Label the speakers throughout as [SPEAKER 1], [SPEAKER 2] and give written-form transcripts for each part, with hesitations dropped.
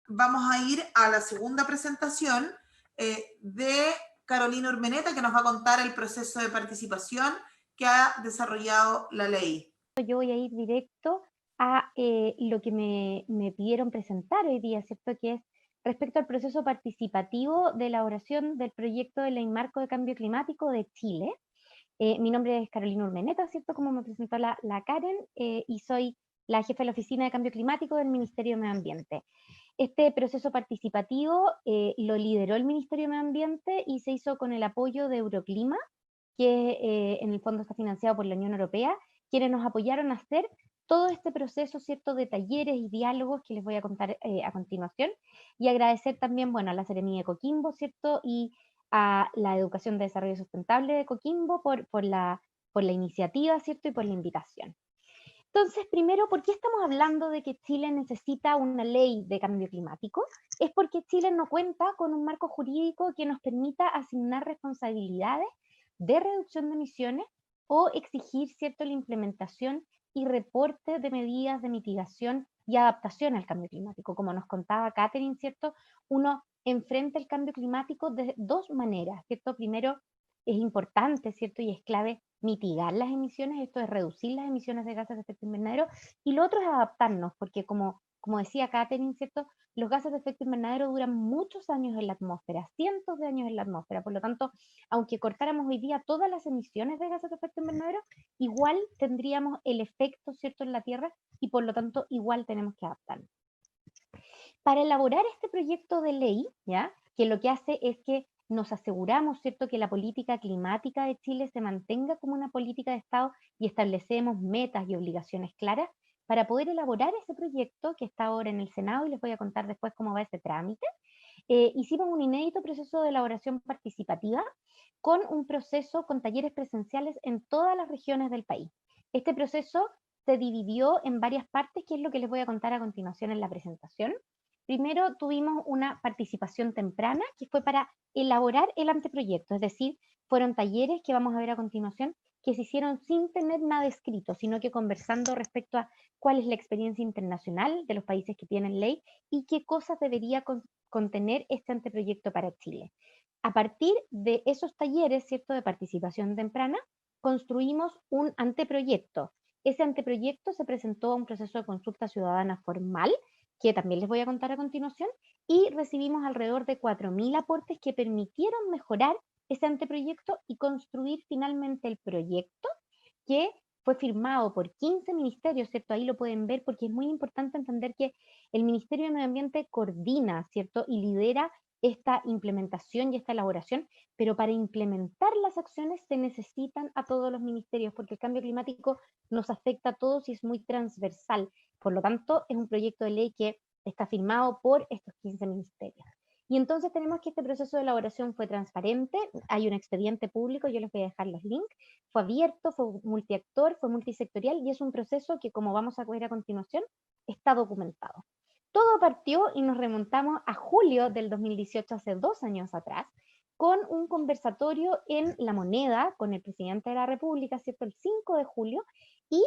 [SPEAKER 1] vamos a ir a la segunda presentación de Carolina Urmeneta, que nos va a contar el proceso de participación que ha desarrollado la ley.
[SPEAKER 2] Yo voy a ir directo a lo que me pidieron presentar hoy día, ¿cierto? Que es respecto al proceso participativo de elaboración del proyecto de ley marco de cambio climático de Chile. Mi nombre es Carolina Urmeneta, ¿cierto? Como me presentó la Karen, y soy la jefa de la Oficina de Cambio Climático del Ministerio de Medio Ambiente. Este proceso participativo lo lideró el Ministerio de Medio Ambiente y se hizo con el apoyo de Euroclima, que en el fondo está financiado por la Unión Europea, quienes nos apoyaron a hacer todo este proceso, ¿cierto?, de talleres y diálogos que les voy a contar a continuación, y agradecer también, bueno, a la Seremía de Coquimbo, ¿cierto?, y a la Educación de Desarrollo Sustentable de Coquimbo por la iniciativa, ¿cierto?, y por la invitación. Entonces, primero, ¿por qué estamos hablando de que Chile necesita una ley de cambio climático? Es porque Chile no cuenta con un marco jurídico que nos permita asignar responsabilidades de reducción de emisiones o exigir, ¿cierto?, la implementación y reporte de medidas de mitigación y adaptación al cambio climático. Como nos contaba Catherine, ¿cierto?, uno enfrenta el cambio climático de dos maneras, ¿cierto? Primero, es importante, ¿cierto?, y es clave mitigar las emisiones, esto es reducir las emisiones de gases de efecto invernadero, y lo otro es adaptarnos, porque como decía Catherine, ¿cierto?, los gases de efecto invernadero duran muchos años en la atmósfera, cientos de años en la atmósfera, por lo tanto, aunque cortáramos hoy día todas las emisiones de gases de efecto invernadero, igual tendríamos el efecto, ¿cierto?, en la Tierra, y por lo tanto igual tenemos que adaptarnos. Para elaborar este proyecto de ley, ¿ya?, que lo que hace es que nos aseguramos, ¿cierto?, que la política climática de Chile se mantenga como una política de Estado y establecemos metas y obligaciones claras para poder elaborar ese proyecto que está ahora en el Senado, y les voy a contar después cómo va ese trámite. Hicimos un inédito proceso de elaboración participativa con un proceso con talleres presenciales en todas las regiones del país. Este proceso se dividió en varias partes, que es lo que les voy a contar a continuación en la presentación. Primero tuvimos una participación temprana, que fue para elaborar el anteproyecto, es decir, fueron talleres que vamos a ver a continuación, que se hicieron sin tener nada escrito, sino que conversando respecto a cuál es la experiencia internacional de los países que tienen ley y qué cosas debería contener este anteproyecto para Chile. A partir de esos talleres, ¿cierto?, de participación temprana, construimos un anteproyecto. Ese anteproyecto se presentó a un proceso de consulta ciudadana formal, que también les voy a contar a continuación, y recibimos alrededor de 4.000 aportes que permitieron mejorar ese anteproyecto y construir finalmente el proyecto, que fue firmado por 15 ministerios, ¿cierto? Ahí lo pueden ver, porque es muy importante entender que el Ministerio de Medio Ambiente coordina, ¿cierto?, y lidera esta implementación y esta elaboración, pero para implementar las acciones se necesitan a todos los ministerios, porque el cambio climático nos afecta a todos y es muy transversal. Por lo tanto, es un proyecto de ley que está firmado por estos 15 ministerios. Y entonces tenemos que este proceso de elaboración fue transparente, hay un expediente público, yo les voy a dejar los links, fue abierto, fue multiactor, fue multisectorial, y es un proceso que, como vamos a ver a continuación, está documentado. Todo partió y nos remontamos a julio del 2018, hace 2 años atrás, con un conversatorio en La Moneda con el presidente de la República, ¿cierto?, el 5 de julio, y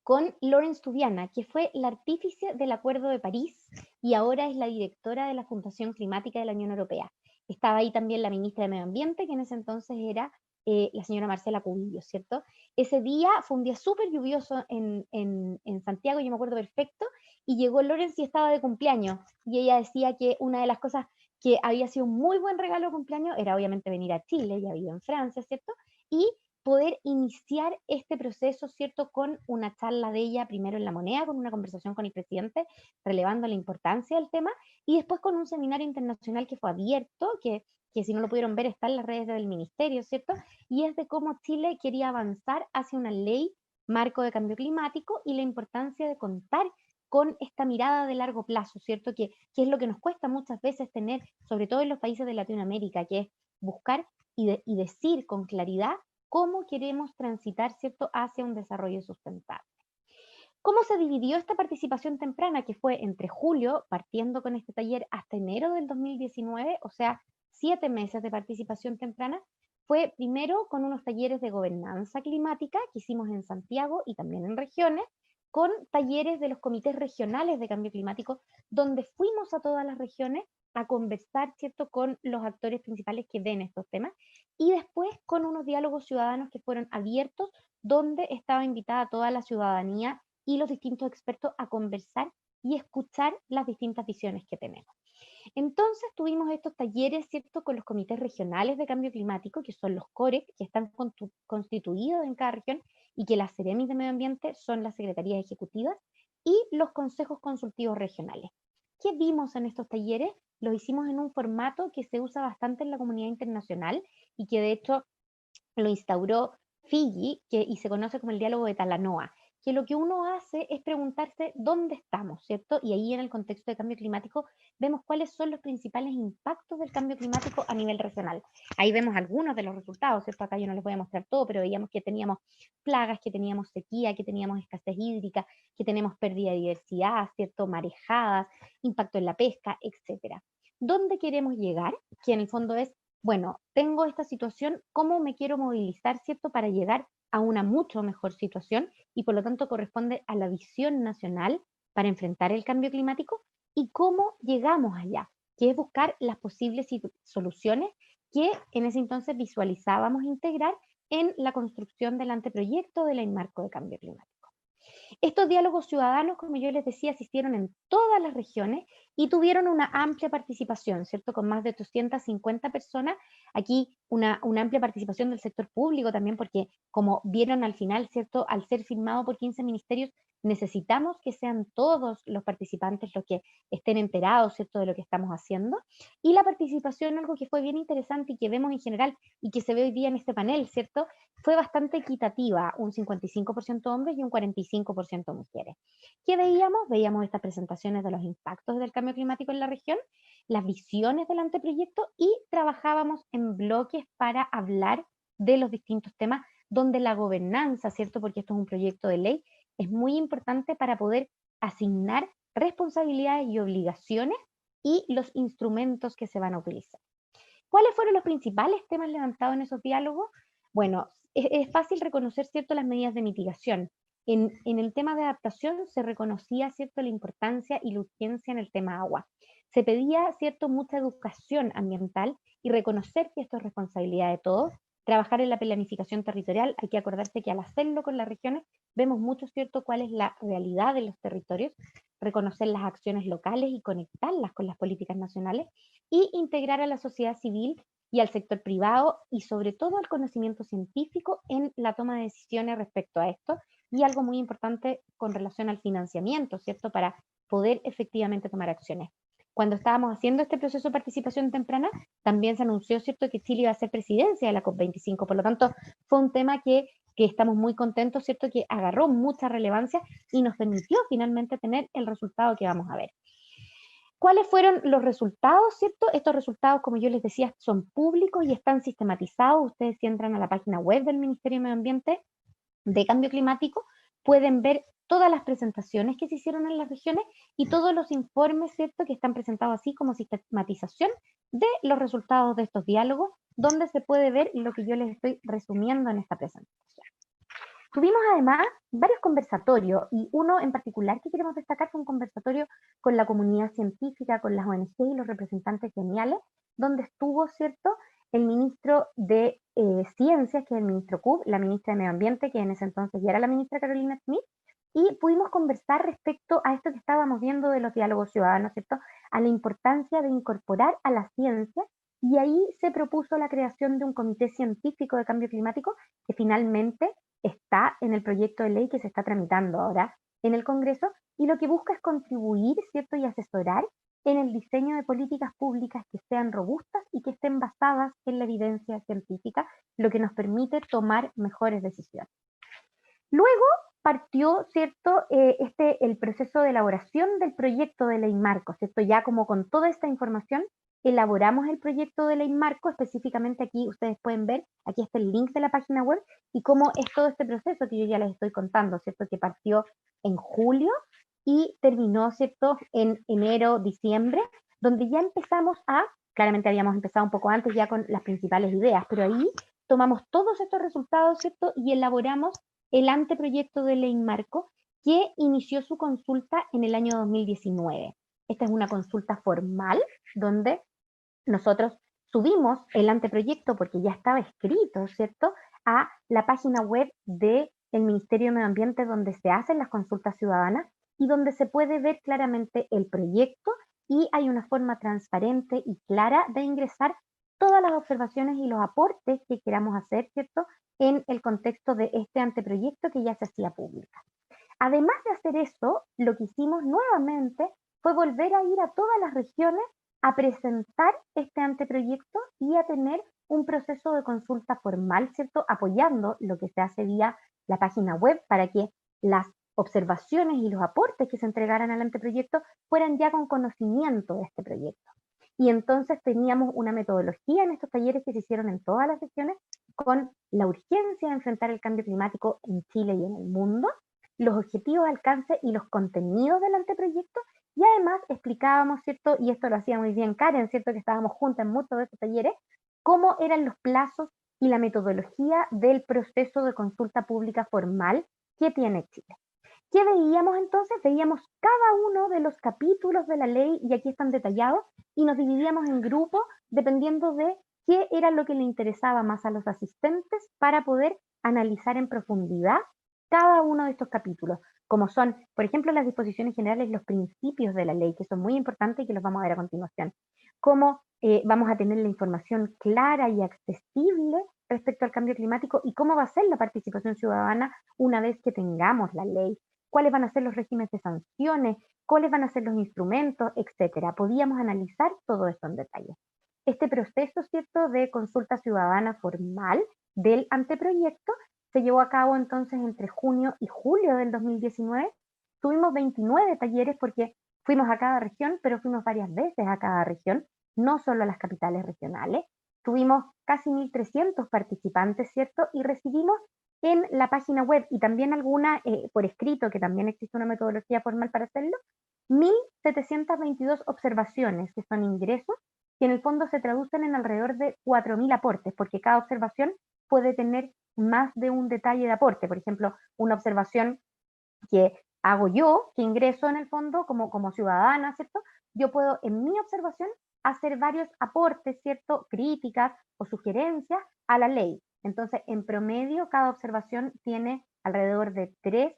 [SPEAKER 2] con Lawrence Tubiana, que fue la artífice del Acuerdo de París y ahora es la directora de la Fundación Climática de la Unión Europea. Estaba ahí también la ministra de Medio Ambiente, que en ese entonces era la señora Marcela Cubillo, ¿cierto? Ese día fue un día súper lluvioso en Santiago, yo me acuerdo perfecto, y llegó Lawrence y estaba de cumpleaños, y ella decía que una de las cosas que había sido un muy buen regalo de cumpleaños era obviamente venir a Chile, ella vive en Francia, ¿cierto? Y poder iniciar este proceso, ¿cierto?, con una charla de ella, primero en La Moneda, con una conversación con el presidente, relevando la importancia del tema, y después con un seminario internacional que fue abierto, que si no lo pudieron ver está en las redes del ministerio, ¿cierto? Y es de cómo Chile quería avanzar hacia una ley marco de cambio climático y la importancia de contar con esta mirada de largo plazo, ¿cierto? Que es lo que nos cuesta muchas veces tener, sobre todo en los países de Latinoamérica, que es buscar y decir con claridad cómo queremos transitar, ¿cierto?, hacia un desarrollo sustentable. ¿Cómo se dividió esta participación temprana? Que fue entre julio, partiendo con este taller, hasta enero del 2019, o sea, 7 meses de participación temprana. Fue primero con unos talleres de gobernanza climática que hicimos en Santiago y también en regiones, con talleres de los comités regionales de cambio climático, donde fuimos a todas las regiones a conversar, ¿cierto?, con los actores principales que ven estos temas, y después con unos diálogos ciudadanos que fueron abiertos, donde estaba invitada toda la ciudadanía y los distintos expertos a conversar y escuchar las distintas visiones que tenemos. Entonces tuvimos estos talleres, ¿cierto?, con los comités regionales de cambio climático, que son los COREC, que están constituidos en cada región, y que las Seremis de Medio Ambiente son las secretarías ejecutivas, y los consejos consultivos regionales. ¿Qué vimos en estos talleres? Los hicimos en un formato que se usa bastante en la comunidad internacional y que de hecho lo instauró Fiji, y se conoce como el diálogo de Talanoa, que lo que uno hace es preguntarse dónde estamos, ¿cierto? Y ahí en el contexto de cambio climático vemos cuáles son los principales impactos del cambio climático a nivel regional. Ahí vemos algunos de los resultados, ¿cierto? Acá yo no les voy a mostrar todo, pero veíamos que teníamos plagas, que teníamos sequía, que teníamos escasez hídrica, que tenemos pérdida de diversidad, ¿cierto? Marejadas, impacto en la pesca, etcétera. ¿Dónde queremos llegar? Que en el fondo es, bueno, tengo esta situación, ¿cómo me quiero movilizar, cierto?, para llegar a una mucho mejor situación, y por lo tanto corresponde a la visión nacional para enfrentar el cambio climático, y cómo llegamos allá, que es buscar las posibles soluciones que en ese entonces visualizábamos integrar en la construcción del anteproyecto de la Marco de Cambio Climático. Estos diálogos ciudadanos, como yo les decía, se hicieron en todas las regiones y tuvieron una amplia participación, ¿cierto? Con más de 250 personas. Aquí una amplia participación del sector público también, porque como vieron al final, ¿cierto? Al ser firmado por 15 ministerios, necesitamos que sean todos los participantes los que estén enterados, ¿cierto?, de lo que estamos haciendo. Y la participación, algo que fue bien interesante y que vemos en general y que se ve hoy día en este panel, ¿cierto?, fue bastante equitativa, un 55% hombres y un 45% mujeres. ¿Qué veíamos? Veíamos estas presentaciones de los impactos del cambio climático en la región, las visiones del anteproyecto, y trabajábamos en bloques para hablar de los distintos temas, donde la gobernanza, ¿cierto?, porque esto es un proyecto de ley, es muy importante para poder asignar responsabilidades y obligaciones y los instrumentos que se van a utilizar. ¿Cuáles fueron los principales temas levantados en esos diálogos? Bueno, es fácil reconocer, ¿cierto?, las medidas de mitigación. En el tema de adaptación se reconocía, ¿cierto?, la importancia y la urgencia en el tema agua. Se pedía, ¿cierto?, mucha educación ambiental y reconocer que esto es responsabilidad de todos. Trabajar en la planificación territorial, hay que acordarse que al hacerlo con las regiones vemos mucho, ¿cierto?, cuál es la realidad de los territorios, reconocer las acciones locales y conectarlas con las políticas nacionales, y integrar a la sociedad civil y al sector privado, y sobre todo al conocimiento científico en la toma de decisiones respecto a esto, y algo muy importante con relación al financiamiento, ¿cierto?, para poder efectivamente tomar acciones. Cuando estábamos haciendo este proceso de participación temprana, también se anunció, ¿cierto?, que Chile iba a ser presidencia de la COP25, por lo tanto, fue un tema que estamos muy contentos, ¿cierto?, que agarró mucha relevancia y nos permitió finalmente tener el resultado que vamos a ver. ¿Cuáles fueron los resultados, cierto? Estos resultados, como yo les decía, son públicos y están sistematizados. Ustedes, si entran a la página web del Ministerio de Medio Ambiente de Cambio Climático, pueden ver todas las presentaciones que se hicieron en las regiones y todos los informes, ¿cierto?, que están presentados así como sistematización de los resultados de estos diálogos, donde se puede ver lo que yo les estoy resumiendo en esta presentación. Tuvimos además varios conversatorios, y uno en particular que queremos destacar fue un conversatorio con la comunidad científica, con las ONG y los representantes gremiales, donde estuvo, ¿cierto?, el ministro de Ciencias, que es el ministro Kub, la ministra de Medio Ambiente, que en ese entonces ya era la ministra Carolina Smith, y pudimos conversar respecto a esto que estábamos viendo de los diálogos ciudadanos, ¿cierto?, a la importancia de incorporar a la ciencia, y ahí se propuso la creación de un comité científico de cambio climático que finalmente está en el proyecto de ley que se está tramitando ahora en el Congreso, y lo que busca es contribuir, ¿cierto?, y asesorar en el diseño de políticas públicas que sean robustas y que estén basadas en la evidencia científica, lo que nos permite tomar mejores decisiones. Luego partió, ¿cierto?, el proceso de elaboración del proyecto de ley marco, ¿cierto? Ya como con toda esta información, elaboramos el proyecto de ley marco. Específicamente aquí ustedes pueden ver, aquí está el link de la página web, y cómo es todo este proceso que yo ya les estoy contando, ¿cierto?, que partió en julio y terminó, ¿cierto?, en enero, diciembre, donde ya empezamos claramente habíamos empezado un poco antes ya con las principales ideas, pero ahí tomamos todos estos resultados, ¿cierto?, y elaboramos el anteproyecto de ley marco, que inició su consulta en el año 2019. Esta es una consulta formal donde nosotros subimos el anteproyecto, porque ya estaba escrito, ¿cierto?, a la página web del Ministerio de Medio Ambiente, donde se hacen las consultas ciudadanas y donde se puede ver claramente el proyecto, y hay una forma transparente y clara de ingresar todas las observaciones y los aportes que queramos hacer, ¿cierto?, en el contexto de este anteproyecto que ya se hacía pública. Además de hacer eso, lo que hicimos nuevamente fue volver a ir a todas las regiones a presentar este anteproyecto y a tener un proceso de consulta formal, ¿cierto? Apoyando lo que se hace vía la página web para que las observaciones y los aportes que se entregaran al anteproyecto fueran ya con conocimiento de este proyecto. Y entonces teníamos una metodología en estos talleres que se hicieron en todas las regiones con la urgencia de enfrentar el cambio climático en Chile y en el mundo, los objetivos, alcance y los contenidos del anteproyecto, y además explicábamos, ¿cierto? Y esto lo hacía muy bien Karen, ¿cierto? Que estábamos juntas en muchos de estos talleres, cómo eran los plazos y la metodología del proceso de consulta pública formal que tiene Chile. ¿Qué veíamos entonces? Veíamos cada uno de los capítulos de la ley, y aquí están detallados, y nos dividíamos en grupos dependiendo de qué era lo que le interesaba más a los asistentes para poder analizar en profundidad cada uno de estos capítulos, como son, por ejemplo, las disposiciones generales, los principios de la ley, que son muy importantes y que los vamos a ver a continuación. Cómo vamos a tener la información clara y accesible respecto al cambio climático, y cómo va a ser la participación ciudadana una vez que tengamos la ley, cuáles van a ser los regímenes de sanciones, cuáles van a ser los instrumentos, etcétera. Podíamos analizar todo esto en detalle. Este proceso, ¿cierto?, de consulta ciudadana formal del anteproyecto se llevó a cabo entonces entre junio y julio del 2019. Tuvimos 29 talleres porque fuimos a cada región, pero fuimos varias veces a cada región, no solo a las capitales regionales. Tuvimos casi 1.300 participantes, ¿cierto? Y recibimos en la página web, y también alguna por escrito, que también existe una metodología formal para hacerlo, 1.722 observaciones, que son ingresos, que en el fondo se traducen en alrededor de 4.000 aportes, porque cada observación puede tener más de un detalle de aporte. Por ejemplo, una observación que hago yo, que ingreso en el fondo como ciudadana, ¿cierto? Yo puedo en mi observación hacer varios aportes, ¿cierto? Críticas o sugerencias a la ley. Entonces, en promedio, cada observación tiene alrededor de 3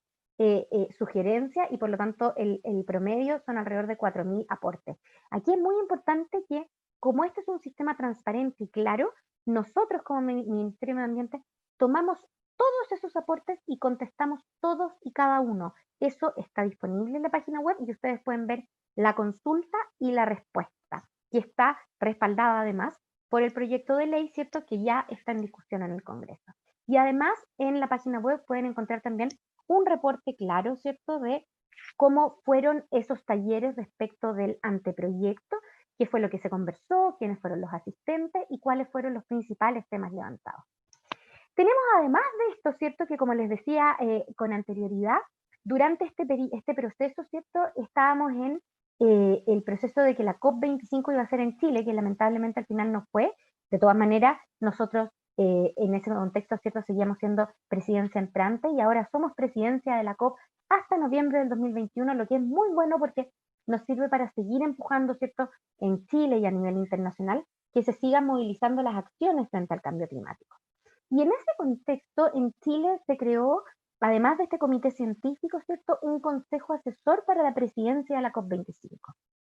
[SPEAKER 2] sugerencias, y por lo tanto el promedio son alrededor de 4.000 aportes. Aquí es muy importante que, como este es un sistema transparente y claro, nosotros como Ministerio de Medio Ambiente tomamos todos esos aportes y contestamos todos y cada uno. Eso está disponible en la página web y ustedes pueden ver la consulta y la respuesta, y está respaldada además por el proyecto de ley, ¿cierto?, que ya está en discusión en el Congreso. Y además en la página web pueden encontrar también un reporte claro, ¿cierto?, de cómo fueron esos talleres respecto del anteproyecto, qué fue lo que se conversó, quiénes fueron los asistentes y cuáles fueron los principales temas levantados. Tenemos además de esto, ¿cierto?, que como les decía con anterioridad, durante este proceso, ¿cierto?, estábamos en el proceso de que la COP25 iba a ser en Chile, que lamentablemente al final no fue. De todas maneras, nosotros en ese contexto, ¿cierto?, seguíamos siendo presidencia entrante, y ahora somos presidencia de la COP hasta noviembre del 2021, lo que es muy bueno porque nos sirve para seguir empujando, ¿cierto?, en Chile y a nivel internacional, que se sigan movilizando las acciones frente al cambio climático. Y en ese contexto, en Chile se creó, además de este comité científico, ¿cierto?, un consejo asesor para la presidencia de la COP25.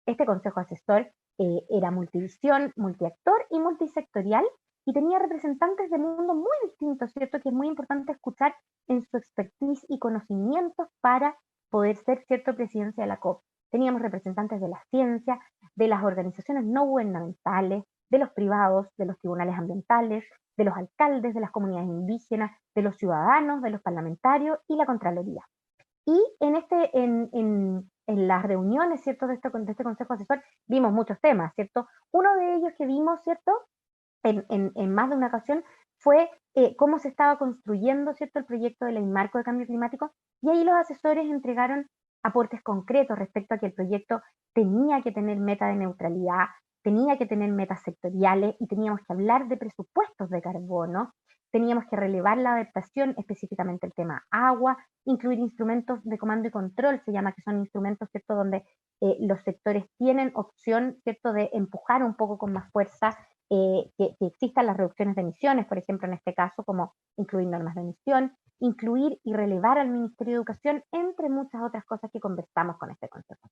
[SPEAKER 2] Este consejo asesor era multivisión, multiactor y multisectorial, y tenía representantes de mundos muy distintos, ¿cierto?, que es muy importante escuchar en su expertise y conocimientos para poder ser, ¿cierto?, presidencia de la COP. Teníamos representantes de la ciencia, de las organizaciones no gubernamentales, de los privados, de los tribunales ambientales, de los alcaldes, de las comunidades indígenas, de los ciudadanos, de los parlamentarios y la Contraloría. Y en las reuniones, ¿cierto?, de este Consejo Asesor, vimos muchos temas, ¿cierto? Uno de ellos que vimos, ¿cierto?, en más de una ocasión, fue cómo se estaba construyendo, ¿cierto?, el proyecto de ley marco de cambio climático, y ahí los asesores entregaron aportes concretos respecto a que el proyecto tenía que tener meta de neutralidad, tenía que tener metas sectoriales, y teníamos que hablar de presupuestos de carbono, teníamos que relevar la adaptación, específicamente el tema agua, incluir instrumentos de comando y control, se llama, que son instrumentos, ¿cierto?, donde los sectores tienen opción, ¿cierto?, de empujar un poco con más fuerza que existan las reducciones de emisiones, por ejemplo, en este caso, como incluir normas de emisión, incluir y relevar al Ministerio de Educación, entre muchas otras cosas que conversamos con este consejo.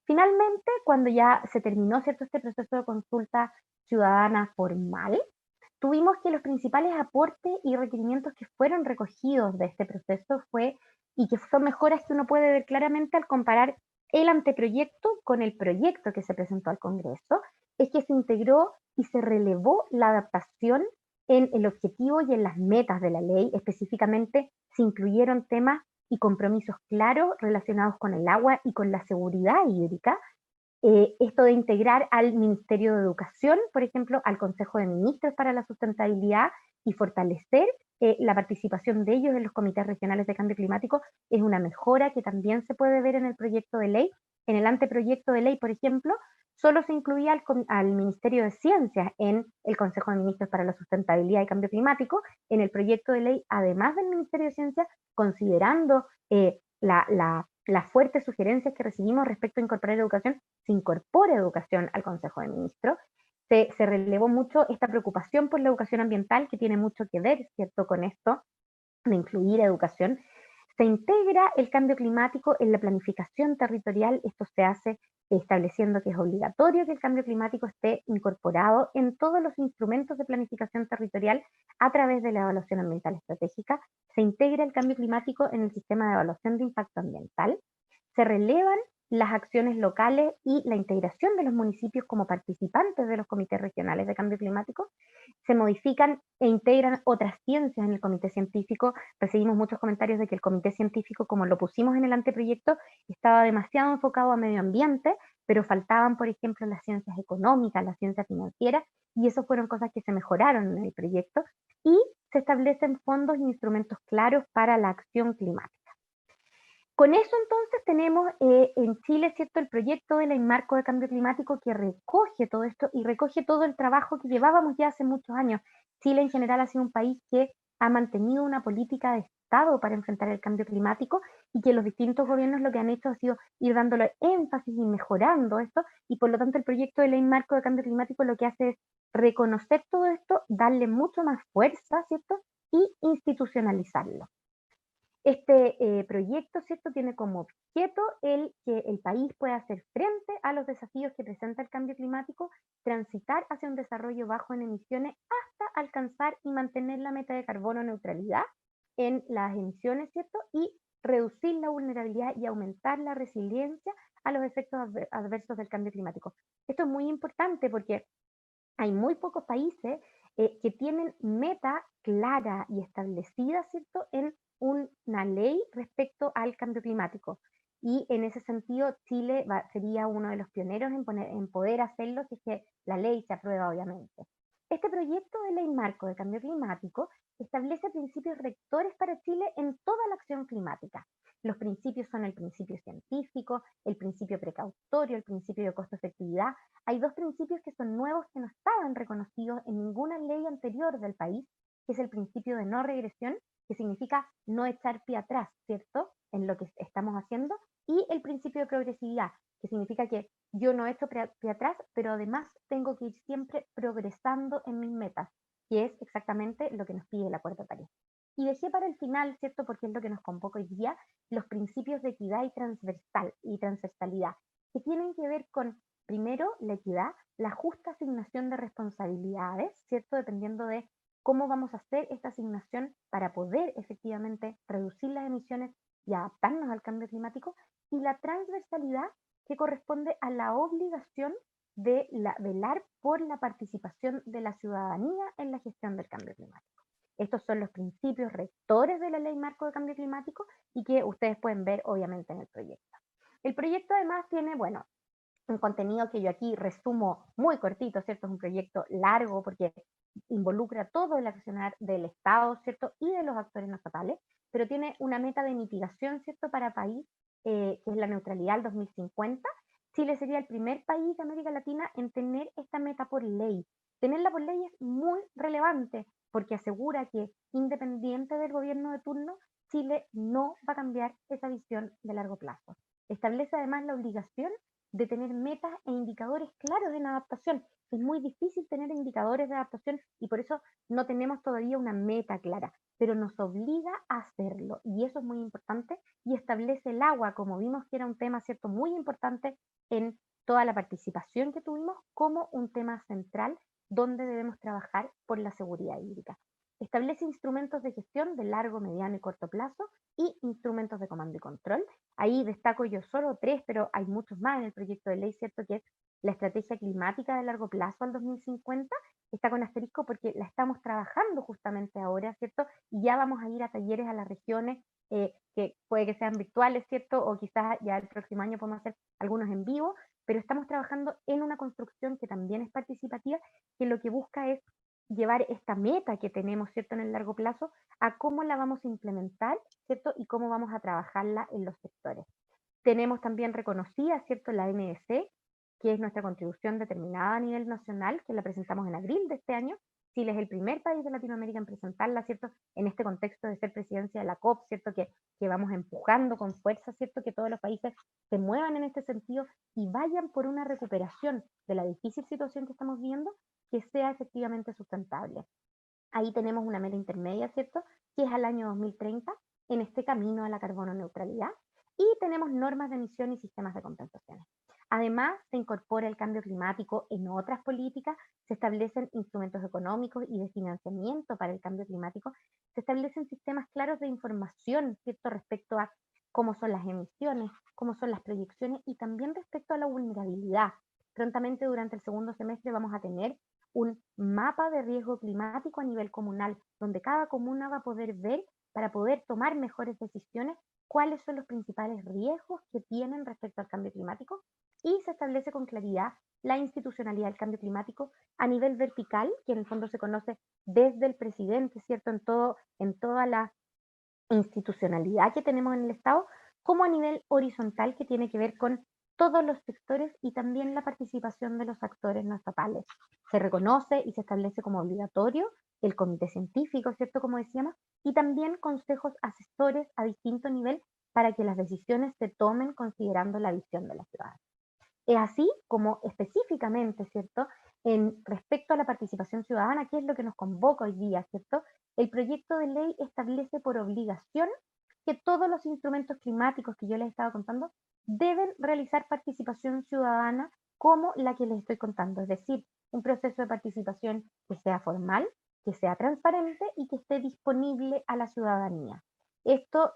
[SPEAKER 2] Finalmente, cuando ya se terminó, ¿cierto?, este proceso de consulta ciudadana formal, tuvimos que los principales aportes y requerimientos que fueron recogidos de este proceso fue, y que son mejoras que uno puede ver claramente al comparar el anteproyecto con el proyecto que se presentó al Congreso, es que se integró y se relevó la adaptación en el objetivo y en las metas de la ley. Específicamente se incluyeron temas y compromisos claros relacionados con el agua y con la seguridad hídrica. Esto de integrar al Ministerio de Educación, por ejemplo, al Consejo de Ministros para la Sustentabilidad, y fortalecer la participación de ellos en los comités regionales de cambio climático, es una mejora que también se puede ver en el proyecto de ley. En el anteproyecto de ley, por ejemplo, solo se incluía al Ministerio de Ciencias en el Consejo de Ministros para la Sustentabilidad y Cambio Climático. En el proyecto de ley, además del Ministerio de Ciencias, considerando las fuertes sugerencias que recibimos respecto a incorporar educación, se incorpora educación al Consejo de Ministros. Se relevó mucho esta preocupación por la educación ambiental, que tiene mucho que ver, ¿cierto?, con esto de incluir educación. Se integra el cambio climático en la planificación territorial. Esto se hace estableciendo que es obligatorio que el cambio climático esté incorporado en todos los instrumentos de planificación territorial a través de la evaluación ambiental estratégica. Se integra el cambio climático en el sistema de evaluación de impacto ambiental. Se relevan las acciones locales y la integración de los municipios como participantes de los comités regionales de cambio climático. Se modifican e integran otras ciencias en el comité científico. Recibimos muchos comentarios de que el comité científico, como lo pusimos en el anteproyecto, estaba demasiado enfocado a medio ambiente, pero faltaban, por ejemplo, las ciencias económicas, las ciencias financieras, y eso fueron cosas que se mejoraron en el proyecto, y se establecen fondos e instrumentos claros para la acción climática. Con eso entonces tenemos en Chile, ¿cierto?, el proyecto de ley marco de cambio climático, que recoge todo esto y recoge todo el trabajo que llevábamos ya hace muchos años. Chile en general ha sido un país que ha mantenido una política de Estado para enfrentar el cambio climático, y que los distintos gobiernos lo que han hecho ha sido ir dándole énfasis y mejorando esto, y por lo tanto el proyecto de ley marco de cambio climático lo que hace es reconocer todo esto, darle mucho más fuerza, ¿cierto?, y institucionalizarlo. Este proyecto, ¿cierto?, tiene como objeto el que el país pueda hacer frente a los desafíos que presenta el cambio climático, transitar hacia un desarrollo bajo en emisiones hasta alcanzar y mantener la meta de carbono neutralidad en las emisiones, ¿cierto?, y reducir la vulnerabilidad y aumentar la resiliencia a los efectos adversos del cambio climático. Esto es muy importante porque hay muy pocos países que tienen meta clara y establecida, ¿cierto?, en una ley respecto al cambio climático. Y en ese sentido, Chile sería uno de los pioneros en poder hacerlo, si es que la ley se aprueba, obviamente. Este proyecto de ley marco de cambio climático establece principios rectores para Chile en toda la acción climática. Los principios son el principio científico, el principio precautorio, el principio de costo-efectividad. Hay dos principios que son nuevos, que no estaban reconocidos en ninguna ley anterior del país, que es el principio de no regresión, que significa no echar pie atrás, ¿cierto?, en lo que estamos haciendo, y el principio de progresividad, que significa que yo no echo pie atrás, pero además tengo que ir siempre progresando en mis metas, que es exactamente lo que nos pide la Cuarta Tarea. Y dejé para el final, ¿cierto?, porque es lo que nos convoca hoy día, los principios de equidad y transversalidad, que tienen que ver con, primero, la equidad, la justa asignación de responsabilidades, ¿cierto?, dependiendo de cómo vamos a hacer esta asignación para poder efectivamente reducir las emisiones y adaptarnos al cambio climático, y la transversalidad, que corresponde a la obligación de velar por la participación de la ciudadanía en la gestión del cambio climático. Estos son los principios rectores de la Ley Marco de Cambio Climático, y que ustedes pueden ver obviamente en el proyecto. El proyecto además tiene, bueno, un contenido que yo aquí resumo muy cortito, ¿cierto? Es un proyecto largo porque involucra todo el accionar del Estado, ¿cierto?, y de los actores no estatales, pero tiene una meta de mitigación, ¿cierto?, para país, que es la neutralidad al 2050. Chile sería el primer país de América Latina en tener esta meta por ley. Tenerla por ley es muy relevante, porque asegura que, independiente del gobierno de turno, Chile no va a cambiar esa visión de largo plazo. Establece además la obligación de tener metas e indicadores claros en adaptación. Es muy difícil tener indicadores de adaptación y por eso no tenemos todavía una meta clara, pero nos obliga a hacerlo y eso es muy importante y establece el agua, como vimos que era un tema, ¿cierto?, muy importante en toda la participación que tuvimos, como un tema central donde debemos trabajar por la seguridad hídrica. Establece instrumentos de gestión de largo, mediano y corto plazo y instrumentos de comando y control. Ahí destaco yo solo tres, pero hay muchos más en el proyecto de ley, ¿cierto? Que es la estrategia climática de largo plazo al 2050. Está con asterisco porque la estamos trabajando justamente ahora, ¿cierto? Y ya vamos a ir a talleres a las regiones, que puede que sean virtuales, ¿cierto? O quizás ya el próximo año podemos hacer algunos en vivo, pero estamos trabajando en una construcción que también es participativa, que lo que busca es llevar esta meta que tenemos, ¿cierto?, en el largo plazo, a cómo la vamos a implementar, ¿cierto? Y cómo vamos a trabajarla en los sectores. Tenemos también reconocida, ¿cierto?, la NDC, que es nuestra contribución determinada a nivel nacional, que la presentamos en abril de este año. Chile es el primer país de Latinoamérica en presentarla, ¿cierto?, en este contexto de ser presidencia de la COP, ¿cierto?, que vamos empujando con fuerza, ¿cierto?, que todos los países se muevan en este sentido y vayan por una recuperación de la difícil situación que estamos viendo, que sea efectivamente sustentable. Ahí tenemos una meta intermedia, ¿cierto?, que es al año 2030 en este camino a la carbono neutralidad, y tenemos normas de emisión y sistemas de compensaciones. Además, se incorpora el cambio climático en otras políticas, se establecen instrumentos económicos y de financiamiento para el cambio climático, se establecen sistemas claros de información, ¿cierto?, respecto a cómo son las emisiones, cómo son las proyecciones y también respecto a la vulnerabilidad. Prontamente durante el segundo semestre vamos a tener un mapa de riesgo climático a nivel comunal, donde cada comuna va a poder ver, para poder tomar mejores decisiones, cuáles son los principales riesgos que tienen respecto al cambio climático, y se establece con claridad la institucionalidad del cambio climático a nivel vertical, que en el fondo se conoce desde el presidente, ¿cierto?, en toda la institucionalidad que tenemos en el Estado, como a nivel horizontal que tiene que ver con todos los sectores y también la participación de los actores no estatales. Se reconoce y se establece como obligatorio el comité científico, ¿cierto?, como decíamos, y también consejos asesores a distinto nivel para que las decisiones se tomen considerando la visión de la ciudad. Es así como específicamente, ¿cierto?, en respecto a la participación ciudadana, ¿qué es lo que nos convoca hoy día, ¿cierto? El proyecto de ley establece por obligación que todos los instrumentos climáticos que yo les estaba contando deben realizar participación ciudadana como la que les estoy contando, es decir, un proceso de participación que sea formal, que sea transparente y que esté disponible a la ciudadanía. Esto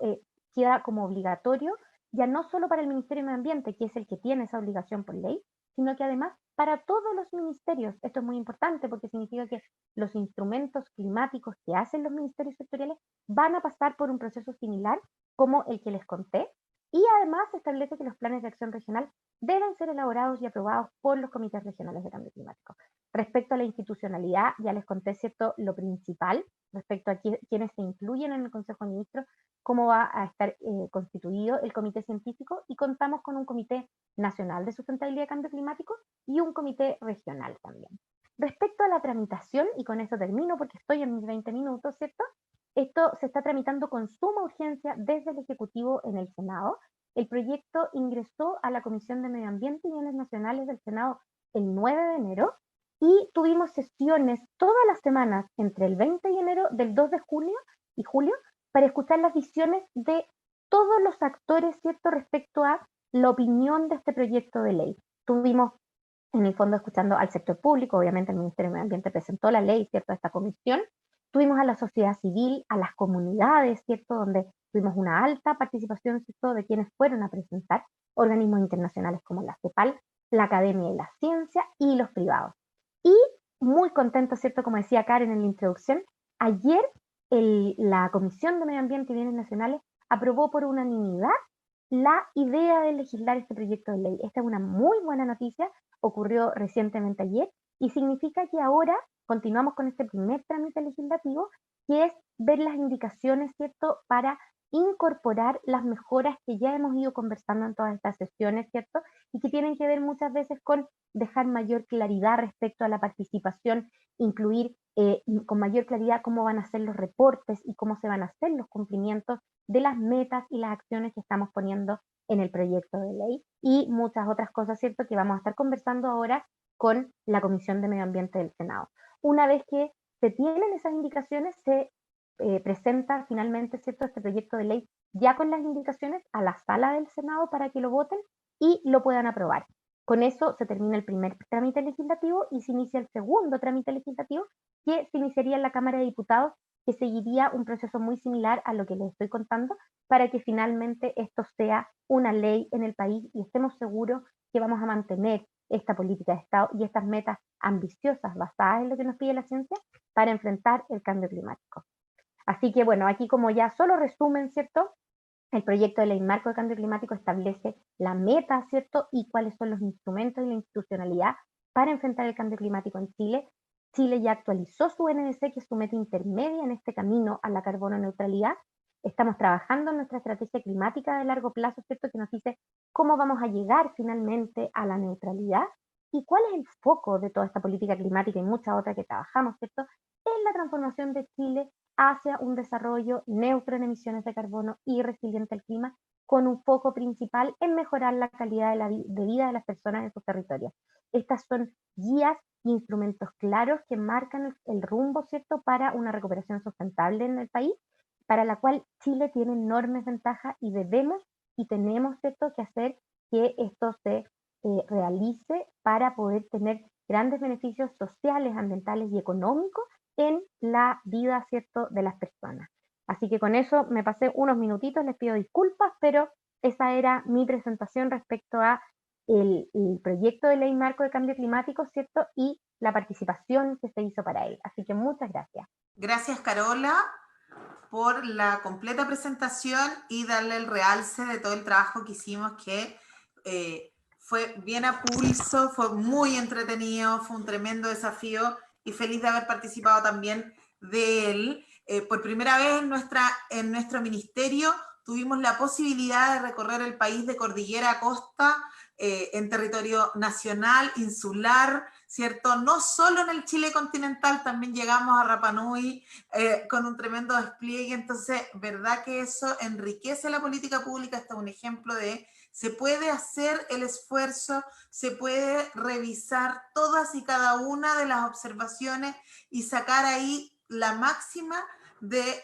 [SPEAKER 2] queda como obligatorio ya no solo para el Ministerio de Medio Ambiente, que es el que tiene esa obligación por ley, sino que además para todos los ministerios. Esto es muy importante porque significa que los instrumentos climáticos que hacen los ministerios sectoriales van a pasar por un proceso similar como el que les conté, y además se establece que los planes de acción regional deben ser elaborados y aprobados por los comités regionales de cambio climático. Respecto a la institucionalidad, ya les conté, ¿cierto?, lo principal respecto a quienes se incluyen en el Consejo de Ministros, cómo va a estar constituido el comité científico, y contamos con un comité nacional de sustentabilidad y cambio climático y un comité regional también. Respecto a la tramitación, y con eso termino porque estoy en mis 20 minutos, ¿cierto? Esto se está tramitando con suma urgencia desde el Ejecutivo en el Senado. El proyecto ingresó a la Comisión de Medio Ambiente y Bienes Nacionales del Senado el 9 de enero y tuvimos sesiones todas las semanas entre el 20 de enero, del 2 de junio y julio, para escuchar las visiones de todos los actores, ¿cierto?, respecto a la opinión de este proyecto de ley. Tuvimos en el fondo escuchando al sector público, obviamente el Ministerio de Medio Ambiente presentó la ley, ¿cierto?, a esta comisión. Tuvimos a la sociedad civil, a las comunidades, ¿cierto?, donde tuvimos una alta participación, ¿cierto?, de quienes fueron a presentar, organismos internacionales como la CEPAL, la Academia de la Ciencia y los privados. Y muy contento, ¿cierto?, como decía Karen en la introducción, ayer la Comisión de Medio Ambiente y Bienes Nacionales aprobó por unanimidad la idea de legislar este proyecto de ley. Esta es una muy buena noticia, ocurrió recientemente ayer, y significa que ahora continuamos con este primer trámite legislativo, que es ver las indicaciones, ¿cierto?, para incorporar las mejoras que ya hemos ido conversando en todas estas sesiones, ¿cierto?, y que tienen que ver muchas veces con dejar mayor claridad respecto a la participación, incluir con mayor claridad cómo van a ser los reportes y cómo se van a hacer los cumplimientos de las metas y las acciones que estamos poniendo en el proyecto de ley y muchas otras cosas, ¿cierto?, que vamos a estar conversando ahora con la Comisión de Medio Ambiente del Senado. Una vez que se tienen esas indicaciones, se presenta finalmente, ¿cierto?, este proyecto de ley ya con las indicaciones a la sala del Senado para que lo voten y lo puedan aprobar. Con eso se termina el primer trámite legislativo y se inicia el segundo trámite legislativo, que se iniciaría en la Cámara de Diputados, que seguiría un proceso muy similar a lo que les estoy contando, para que finalmente esto sea una ley en el país y estemos seguros que vamos a mantener esta política de Estado y estas metas ambiciosas basadas en lo que nos pide la ciencia para enfrentar el cambio climático. Así que bueno, aquí como ya solo resumen, ¿cierto? El proyecto de ley marco de cambio climático establece la meta, ¿cierto? Y cuáles son los instrumentos y la institucionalidad para enfrentar el cambio climático en Chile. Chile ya actualizó su NDC, que es su meta intermedia en este camino a la carbono neutralidad. Estamos trabajando en nuestra estrategia climática de largo plazo, ¿cierto? Que nos dice cómo vamos a llegar finalmente a la neutralidad y cuál es el foco de toda esta política climática y muchas otras que trabajamos, ¿cierto? En la transformación de Chile hacia un desarrollo neutro en emisiones de carbono y resiliente al clima, con un foco principal en mejorar la calidad de vida de las personas en sus territorios. Estas son guías e instrumentos claros que marcan el rumbo, ¿cierto?, para una recuperación sustentable en el país, para la cual Chile tiene enormes ventajas y debemos y tenemos, ¿cierto?, que hacer que esto se realice para poder tener grandes beneficios sociales, ambientales y económicos en la vida, ¿cierto?, de las personas. Así que con eso me pasé unos minutitos, les pido disculpas, pero esa era mi presentación respecto a el proyecto de ley marco de cambio climático, ¿cierto?, y la participación que se hizo para él. Así que muchas gracias.
[SPEAKER 1] Gracias, Carola, por la completa presentación y darle el realce de todo el trabajo que hicimos, que fue bien a pulso, fue muy entretenido, fue un tremendo desafío y feliz de haber participado también de él. Por primera vez en nuestro ministerio tuvimos la posibilidad de recorrer el país de cordillera a costa, en territorio nacional, insular, ¿cierto? No solo en el Chile continental, también llegamos a Rapa Nui con un tremendo despliegue, entonces, ¿verdad que eso enriquece la política pública? Este es un ejemplo de se puede hacer el esfuerzo, se puede revisar todas y cada una de las observaciones y sacar ahí la máxima de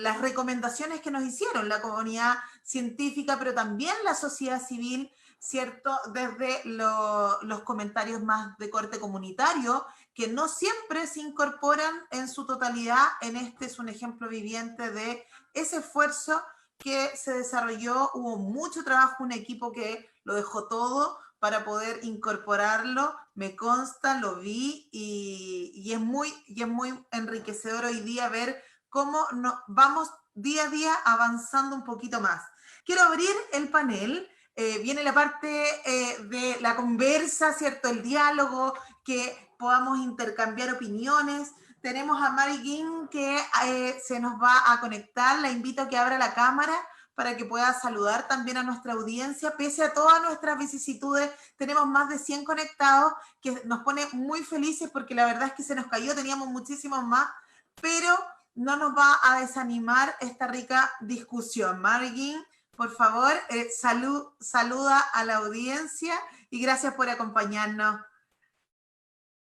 [SPEAKER 1] las recomendaciones que nos hicieron la comunidad científica, pero también la sociedad civil, ¿cierto? Desde los comentarios más de corte comunitario, que no siempre se incorporan en su totalidad. En este es un ejemplo viviente de ese esfuerzo que se desarrolló, hubo mucho trabajo, un equipo que lo dejó todo para poder incorporarlo, me consta, lo vi y es muy enriquecedor hoy día ver cómo vamos día a día avanzando un poquito más. Quiero abrir el panel. Viene la parte de la conversa, ¿cierto? El diálogo, que podamos intercambiar opiniones. Tenemos a Mary Ging que se nos va a conectar. La invito a que abra la cámara para que pueda saludar también a nuestra audiencia. Pese a todas nuestras vicisitudes, tenemos más de 100 conectados, que nos pone muy felices porque la verdad es que se nos cayó, teníamos muchísimos más, pero no nos va a desanimar esta rica discusión. Mary Ging, por favor, saluda a la audiencia y gracias por acompañarnos.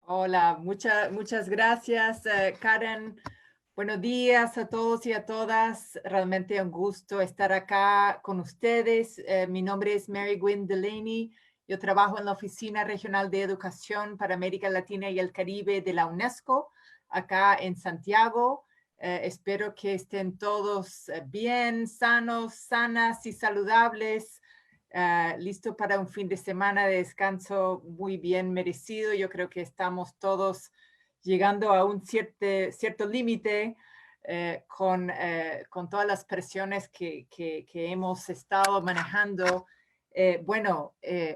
[SPEAKER 3] Hola, muchas gracias, Karen. Buenos días a todos y a todas. Realmente un gusto estar acá con ustedes. Mi nombre es Mary Gwynn Delaney. Yo trabajo en la Oficina Regional de Educación para América Latina y el Caribe de la UNESCO, acá en Santiago. Espero que estén todos bien, sanos, sanas y saludables. Listo para un fin de semana de descanso muy bien merecido. Yo creo que estamos todos llegando a un cierto límite con todas las presiones que hemos estado manejando.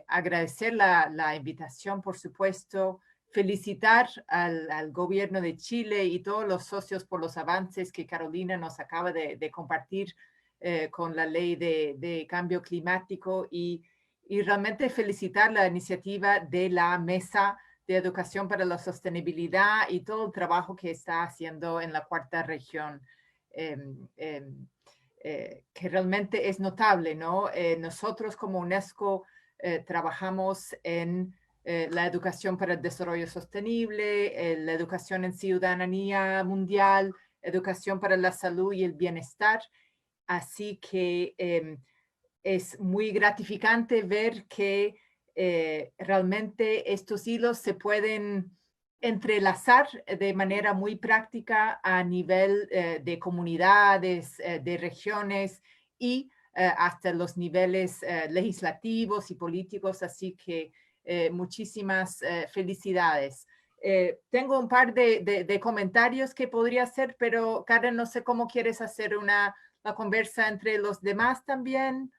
[SPEAKER 3] Agradecer la invitación, por supuesto, felicitar al gobierno de Chile y todos los socios por los avances que Carolina nos acaba de compartir con la ley de cambio climático y realmente felicitar la iniciativa de la Mesa de Educación para la Sostenibilidad y todo el trabajo que está haciendo en la cuarta región, que realmente es notable, ¿no? Nosotros como UNESCO trabajamos en la educación para el desarrollo sostenible, la educación en ciudadanía mundial, educación para la salud y el bienestar. Así que es muy gratificante ver que realmente estos hilos se pueden entrelazar de manera muy práctica a nivel de comunidades, de regiones y hasta los niveles legislativos y políticos. Así que muchísimas felicidades. Tengo un par de comentarios que podría hacer, pero Karen, no sé cómo quieres hacer la conversa entre los demás también.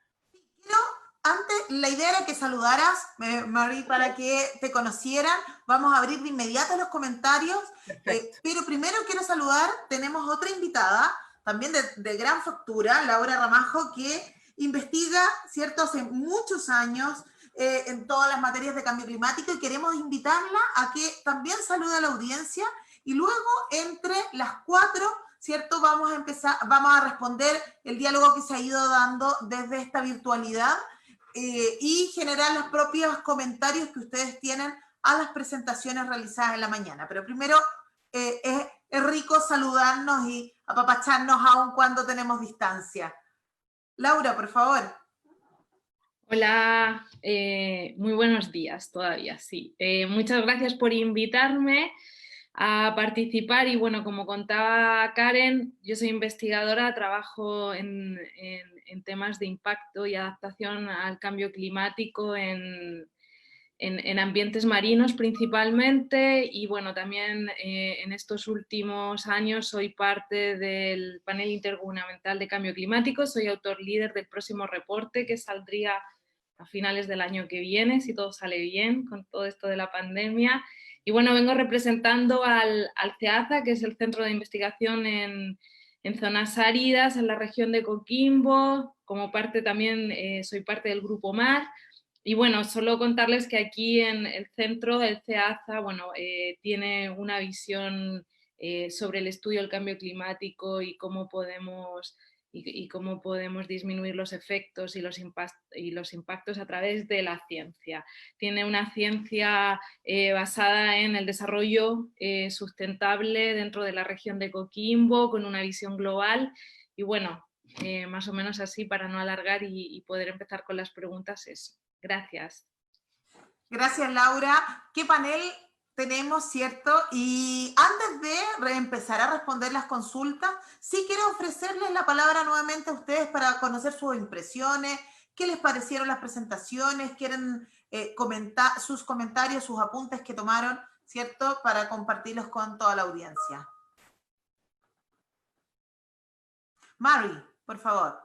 [SPEAKER 1] Pero antes, la idea era que saludaras, Mari, para que te conocieran. Vamos a abrir de inmediato los comentarios. Pero primero quiero saludar, tenemos otra invitada, también de gran factura, Laura Ramajo, que investiga, ¿cierto?, hace muchos años en todas las materias de cambio climático, y queremos invitarla a que también salude a la audiencia, y luego entre las 4, ¿cierto? Vamos a responder el diálogo que se ha ido dando desde esta virtualidad y generar los propios comentarios que ustedes tienen a las presentaciones realizadas en la mañana. Pero primero es rico saludarnos y apapacharnos aun cuando tenemos distancia. Laura, por favor.
[SPEAKER 4] Hola, muy buenos días todavía, sí. Muchas gracias por invitarme a participar y bueno, como contaba Karen, yo soy investigadora, trabajo en temas de impacto y adaptación al cambio climático en ambientes marinos principalmente, y bueno, también en estos últimos años soy parte del panel intergubernamental de cambio climático, soy autor líder del próximo reporte que saldría a finales del año que viene, si todo sale bien con todo esto de la pandemia. Y bueno, vengo representando al CEAZA, que es el Centro de Investigación en zonas áridas, en la región de Coquimbo. Como parte también soy parte del Grupo MAR. Y bueno, solo contarles que aquí en el centro del CEAZA, bueno, tiene una visión sobre el estudio del cambio climático y cómo podemos disminuir los efectos y los impactos a través de la ciencia. Tiene una ciencia basada en el desarrollo sustentable dentro de la región de Coquimbo, con una visión global. Y bueno, más o menos así, para no alargar y poder empezar con las preguntas, eso. Gracias.
[SPEAKER 1] Gracias, Laura. ¿Qué panel tenemos, cierto? Y antes de empezar a responder las consultas, sí quiero ofrecerles la palabra nuevamente a ustedes para conocer sus impresiones, qué les parecieron las presentaciones, quieren comentar sus comentarios, sus apuntes que tomaron, ¿cierto? Para compartirlos con toda la audiencia. Mari, por favor.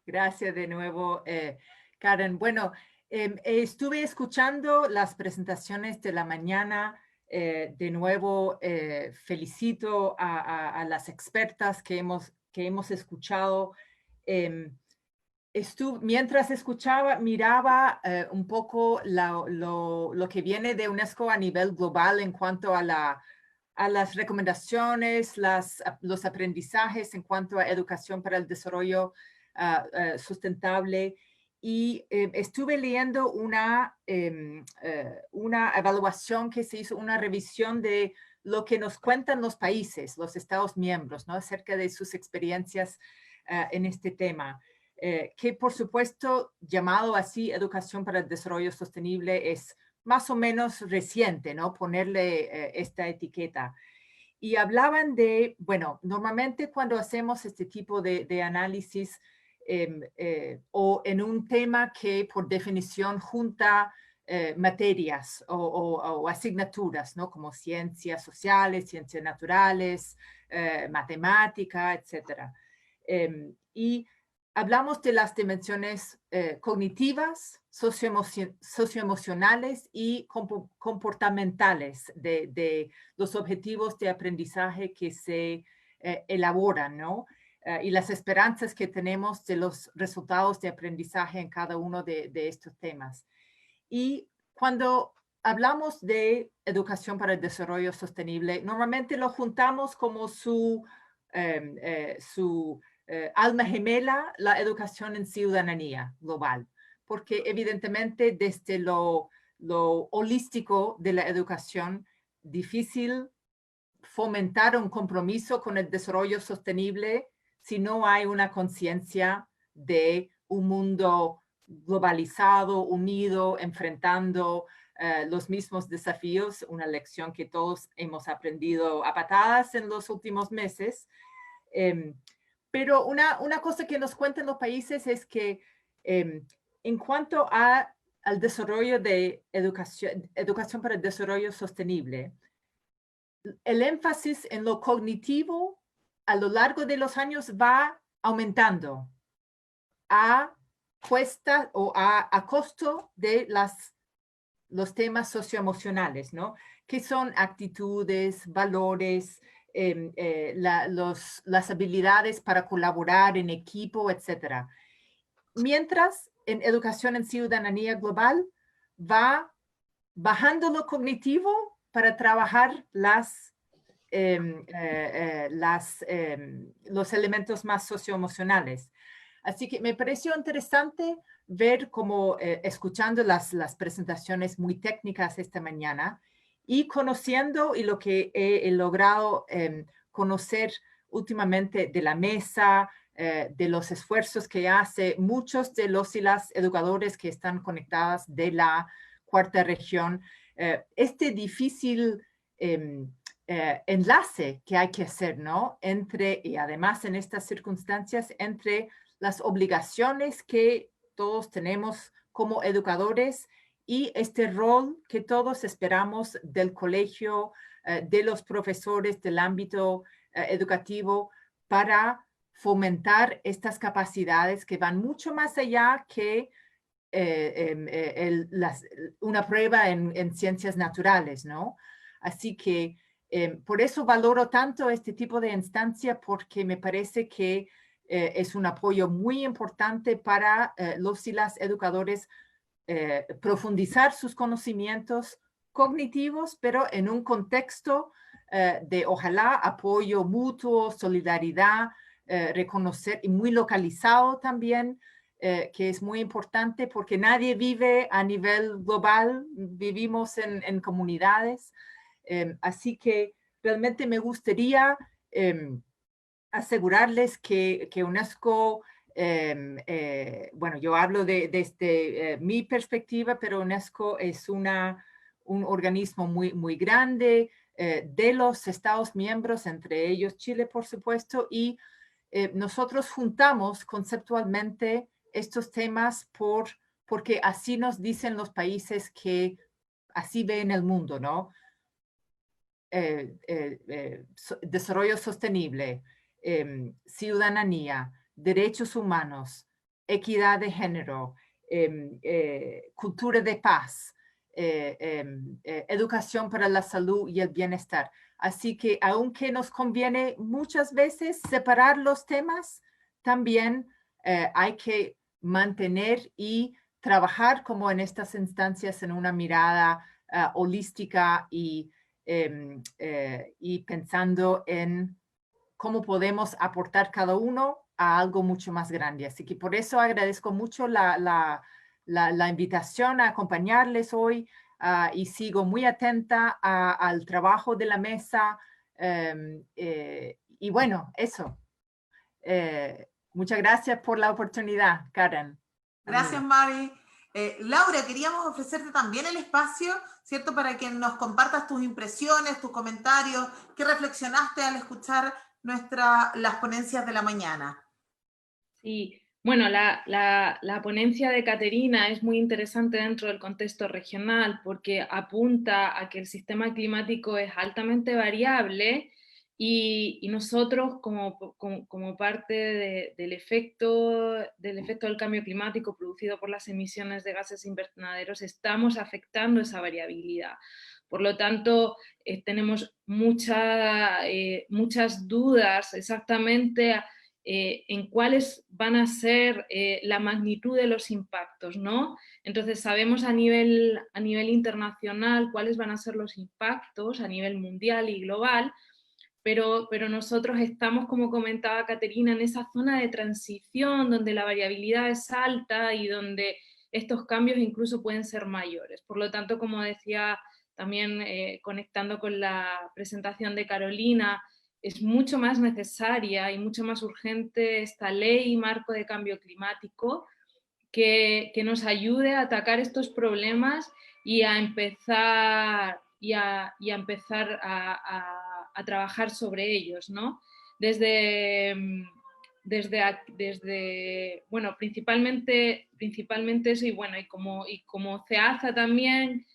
[SPEAKER 3] Gracias de nuevo, Karen. Bueno, estuve escuchando las presentaciones de la mañana. De nuevo, felicito a las expertas que hemos escuchado. Mientras escuchaba, miraba un poco lo que viene de UNESCO a nivel global en cuanto a las recomendaciones, los aprendizajes en cuanto a educación para el desarrollo sustentable, y estuve leyendo una evaluación que se hizo, una revisión de lo que nos cuentan los países, los Estados miembros, ¿no?, acerca de sus experiencias en este tema, que por supuesto, llamado así educación para el desarrollo sostenible, es más o menos reciente, ¿no?, ponerle esta etiqueta. Y hablaban de, bueno, normalmente cuando hacemos este tipo de análisis o en un tema que por definición junta materias o asignaturas, ¿no?, como ciencias sociales, ciencias naturales, matemática, etcétera. Y hablamos de las dimensiones cognitivas, socioemocionales y comportamentales de los objetivos de aprendizaje que se elaboran, ¿no? Y las esperanzas que tenemos de los resultados de aprendizaje en cada uno de estos temas. Y cuando hablamos de educación para el desarrollo sostenible, normalmente lo juntamos como su alma gemela, la educación en ciudadanía global, porque evidentemente desde lo holístico de la educación, difícil fomentar un compromiso con el desarrollo sostenible si no hay una conciencia de un mundo globalizado, unido, enfrentando los mismos desafíos, una lección que todos hemos aprendido a patadas en los últimos meses. Pero una cosa que nos cuentan los países es que en cuanto al desarrollo de educación para el desarrollo sostenible, el énfasis en lo cognitivo a lo largo de los años va aumentando a cuesta o a costo de los temas socioemocionales, ¿no? Que son actitudes, valores, las habilidades para colaborar en equipo, etc. Mientras en educación en ciudadanía global va bajando lo cognitivo para trabajar los elementos más socioemocionales. Así que me pareció interesante ver cómo, escuchando las presentaciones muy técnicas esta mañana y conociendo y lo que he logrado conocer últimamente de la mesa, de los esfuerzos que hace muchos de los y las educadores que están conectadas de la cuarta región, este difícil enlace que hay que hacer, ¿no? Y además en estas circunstancias, entre las obligaciones que todos tenemos como educadores y este rol que todos esperamos del colegio, de los profesores, del ámbito educativo, para fomentar estas capacidades que van mucho más allá que una prueba en ciencias naturales, ¿no? Así que por eso valoro tanto este tipo de instancia, porque me parece que es un apoyo muy importante para los y las educadores profundizar sus conocimientos cognitivos, pero en un contexto de, ojalá, apoyo mutuo, solidaridad, reconocer, y muy localizado también, que es muy importante porque nadie vive a nivel global, vivimos en comunidades. Así que realmente me gustaría asegurarles que UNESCO, bueno, yo hablo desde mi perspectiva, pero UNESCO es un organismo muy grande de los Estados miembros, entre ellos Chile, por supuesto, y nosotros juntamos conceptualmente estos temas porque así nos dicen los países que así ven el mundo, ¿no? Desarrollo sostenible, ciudadanía, derechos humanos, equidad de género, cultura de paz, educación para la salud y el bienestar. Así que aunque nos conviene muchas veces separar los temas, también hay que mantener y trabajar como en estas instancias en una mirada holística y pensando en cómo podemos aportar cada uno a algo mucho más grande. Así que por eso agradezco mucho la invitación a acompañarles hoy y sigo muy atenta al trabajo de la mesa. Y bueno, eso. Muchas gracias por la oportunidad, Karen.
[SPEAKER 1] Gracias, Mari. Laura, queríamos ofrecerte también el espacio, ¿cierto? Para que nos compartas tus impresiones, tus comentarios, qué reflexionaste al escuchar las ponencias de la mañana.
[SPEAKER 4] Sí, bueno, la ponencia de Caterina es muy interesante dentro del contexto regional porque apunta a que el sistema climático es altamente variable y nosotros como parte del efecto del cambio climático producido por las emisiones de gases invernaderos estamos afectando esa variabilidad. Por lo tanto, tenemos muchas dudas exactamente en cuáles van a ser la magnitud de los impactos, ¿no? Entonces sabemos a nivel internacional cuáles van a ser los impactos a nivel mundial y global, pero nosotros estamos, como comentaba Caterina, en esa zona de transición donde la variabilidad es alta y donde estos cambios incluso pueden ser mayores. Por lo tanto, como decía también conectando con la presentación de Carolina, es mucho más necesaria y mucho más urgente esta ley marco de cambio climático que nos ayude a atacar estos problemas y a empezar, a trabajar sobre ellos, ¿no? Desde bueno, principalmente eso, y bueno, y como CEAZA también,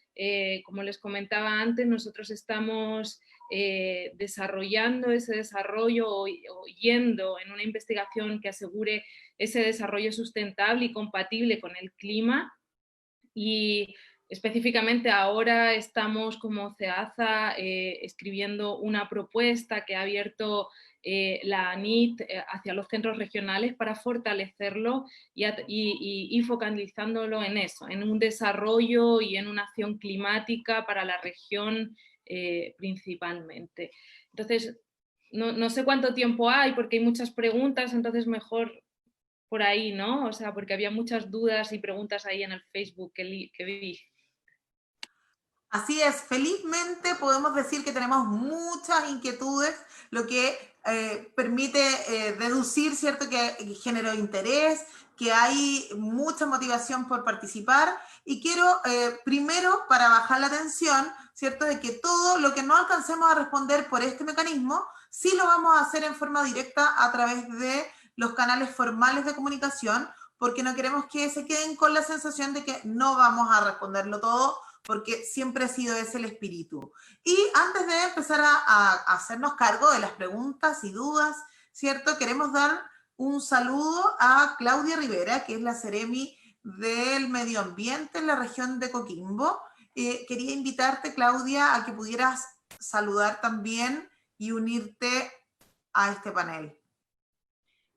[SPEAKER 4] como les comentaba antes, nosotros estamos desarrollando ese desarrollo o yendo en una investigación que asegure ese desarrollo sustentable y compatible con el clima, y específicamente ahora estamos como CEAZA escribiendo una propuesta que ha abierto la ANIT hacia los centros regionales para fortalecerlo y focalizándolo en eso, en un desarrollo y en una acción climática para la región principalmente. Entonces, no sé cuánto tiempo hay porque hay muchas preguntas, entonces mejor por ahí, ¿no? O sea, porque había muchas dudas y preguntas ahí en el Facebook que vi.
[SPEAKER 1] Así es, felizmente podemos decir que tenemos muchas inquietudes, lo que permite deducir, ¿cierto?, que generó interés, que hay mucha motivación por participar, y quiero primero, para bajar la tensión, ¿cierto?, de que todo lo que no alcancemos a responder por este mecanismo, sí lo vamos a hacer en forma directa a través de los canales formales de comunicación, porque no queremos que se queden con la sensación de que no vamos a responderlo todo, porque siempre ha sido ese el espíritu. Y antes de empezar a hacernos cargo de las preguntas y dudas, ¿cierto?, queremos dar un saludo a Claudia Rivera, que es la Seremi del Medio Ambiente en la región de Coquimbo. Quería invitarte, Claudia, a que pudieras saludar también y unirte a este panel.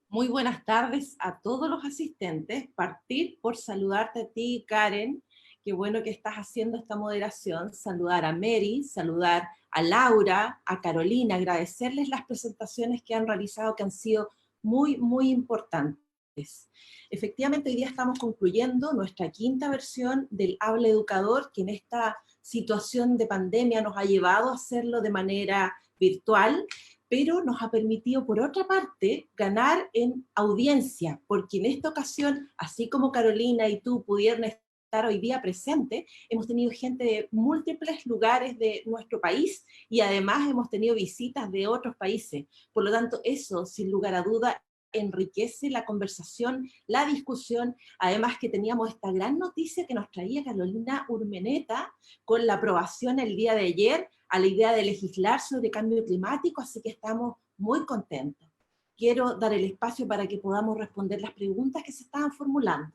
[SPEAKER 5] Muy buenas tardes a todos los asistentes. Partir por saludarte a ti, Karen. Qué bueno que estás haciendo esta moderación. Saludar a Mary, saludar a Laura, a Carolina, agradecerles las presentaciones que han realizado, que han sido muy, muy importantes. Efectivamente, hoy día estamos concluyendo nuestra quinta versión del Habla Educador, que en esta situación de pandemia nos ha llevado a hacerlo de manera virtual, pero nos ha permitido, por otra parte, ganar en audiencia, porque en esta ocasión, así como Carolina y tú pudieron estar hoy día presente, hemos tenido gente de múltiples lugares de nuestro país y además hemos tenido visitas de otros países. Por lo tanto, eso, sin lugar a duda, enriquece la conversación, la discusión, además que teníamos esta gran noticia que nos traía Carolina Urmeneta con la aprobación el día de ayer a la idea de legislar sobre cambio climático, así que estamos muy contentos. Quiero dar el espacio para que podamos responder las preguntas que se estaban formulando.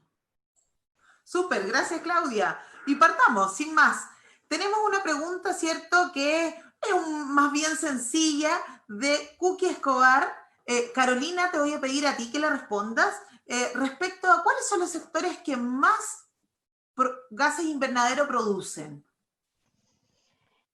[SPEAKER 1] Súper, gracias Claudia. Y partamos, sin más. Tenemos una pregunta, ¿cierto?, que es más bien sencilla, de Cookie Escobar. Carolina, te voy a pedir a ti que la respondas respecto a cuáles son los sectores que más gases invernadero producen.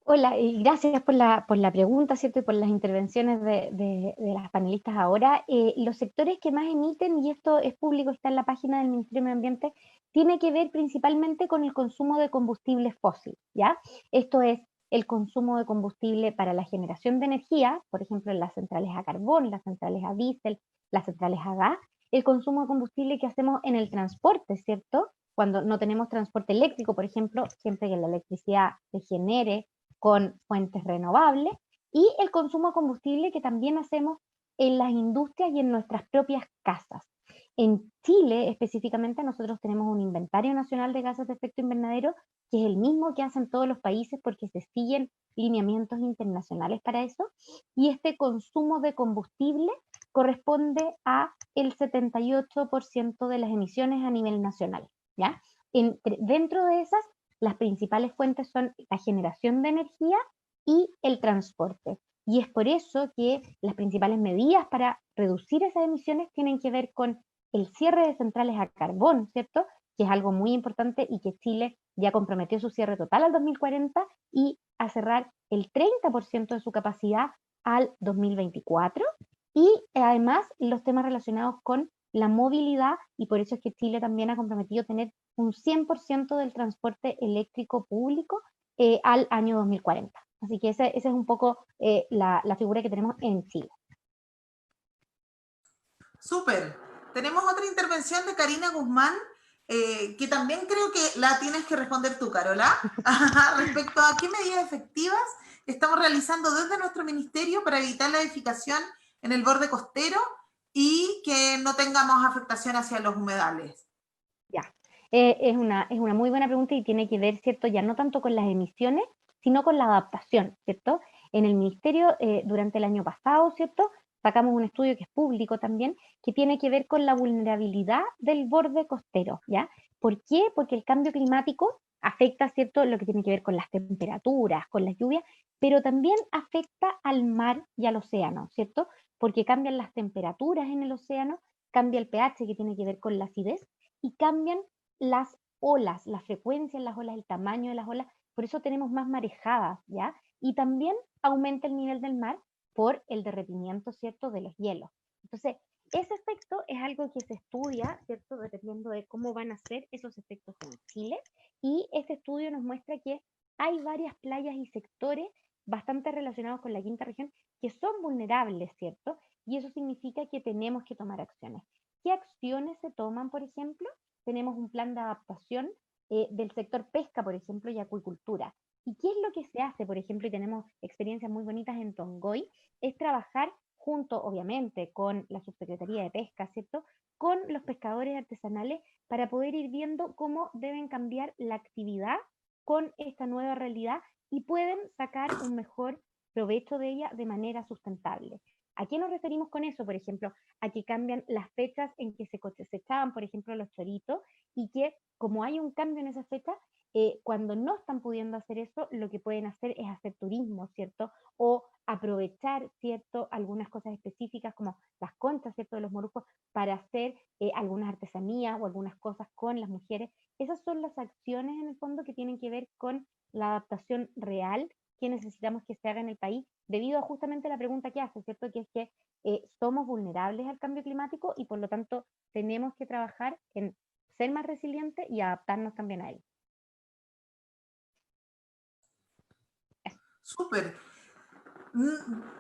[SPEAKER 2] Hola, y gracias por la pregunta, ¿cierto? Y por las intervenciones de las panelistas ahora. Los sectores que más emiten, y esto es público, está en la página del Ministerio de Medio Ambiente, tiene que ver principalmente con el consumo de combustibles fósiles, ¿ya? Esto es el consumo de combustible para la generación de energía, por ejemplo, en las centrales a carbón, las centrales a diésel, las centrales a gas, el consumo de combustible que hacemos en el transporte, ¿cierto? Cuando no tenemos transporte eléctrico, por ejemplo, siempre que la electricidad se genere con fuentes renovables, y el consumo de combustible que también hacemos en las industrias y en nuestras propias casas. En Chile, específicamente, nosotros tenemos un inventario nacional de gases de efecto invernadero, que es el mismo que hacen todos los países porque se siguen lineamientos internacionales para eso, y este consumo de combustible corresponde a el 78% de las emisiones a nivel nacional, ¿ya? Dentro de esas, las principales fuentes son la generación de energía y el transporte. Y es por eso que las principales medidas para reducir esas emisiones tienen que ver con el cierre de centrales a carbón, ¿cierto? Que es algo muy importante y que Chile ya comprometió su cierre total al 2040 y a cerrar el 30% de su capacidad al 2024. Y además los temas relacionados con la movilidad, y por eso es que Chile también ha comprometido tener un 100% del transporte eléctrico público al año 2040. Así que esa es un poco la figura que tenemos en Chile.
[SPEAKER 1] Súper. Tenemos otra intervención de Karina Guzmán, que también creo que la tienes que responder tú, Carola, respecto a qué medidas efectivas estamos realizando desde nuestro ministerio para evitar la edificación en el borde costero y que no tengamos afectación hacia los humedales.
[SPEAKER 2] Ya, es una muy buena pregunta y tiene que ver, ¿cierto? Ya no tanto con las emisiones, sino con la adaptación, ¿cierto? En el ministerio, durante el año pasado, ¿cierto? Sacamos un estudio que es público también, que tiene que ver con la vulnerabilidad del borde costero, ¿ya? ¿Por qué? Porque el cambio climático afecta, ¿cierto? Lo que tiene que ver con las temperaturas, con las lluvias, pero también afecta al mar y al océano, ¿cierto? Porque cambian las temperaturas en el océano, cambia el pH que tiene que ver con la acidez y cambian las olas, la frecuencia en las olas, el tamaño de las olas, por eso tenemos más marejadas, ¿ya? Y también aumenta el nivel del mar por el derretimiento, ¿cierto?, de los hielos. Entonces, ese efecto es algo que se estudia, ¿cierto?, dependiendo de cómo van a ser esos efectos en Chile, y este estudio nos muestra que hay varias playas y sectores bastante relacionados con la quinta región que son vulnerables, ¿cierto? Y eso significa que tenemos que tomar acciones. ¿Qué acciones se toman, por ejemplo? Tenemos un plan de adaptación del sector pesca, por ejemplo, y acuicultura. ¿Y qué es lo que se hace, por ejemplo, y tenemos experiencias muy bonitas en Tongoy? Es trabajar junto, obviamente, con la Subsecretaría de Pesca, ¿cierto? Con los pescadores artesanales para poder ir viendo cómo deben cambiar la actividad con esta nueva realidad y pueden sacar un mejor provecho de ella de manera sustentable. ¿A qué nos referimos con eso? Por ejemplo, a que cambian las fechas en que se cosechaban, por ejemplo, los choritos, y que como hay un cambio en esa fecha, cuando no están pudiendo hacer eso, lo que pueden hacer es hacer turismo, ¿cierto? O aprovechar, ¿cierto? Algunas cosas específicas como las conchas, ¿cierto? De los moluscos para hacer algunas artesanías o algunas cosas con las mujeres. Esas son las acciones en el fondo que tienen que ver con la adaptación real que necesitamos que se haga en el país, debido a justamente la pregunta que hace, ¿cierto? Que es que somos vulnerables al cambio climático y por lo tanto tenemos que trabajar en ser más resilientes y adaptarnos también a él.
[SPEAKER 1] Súper.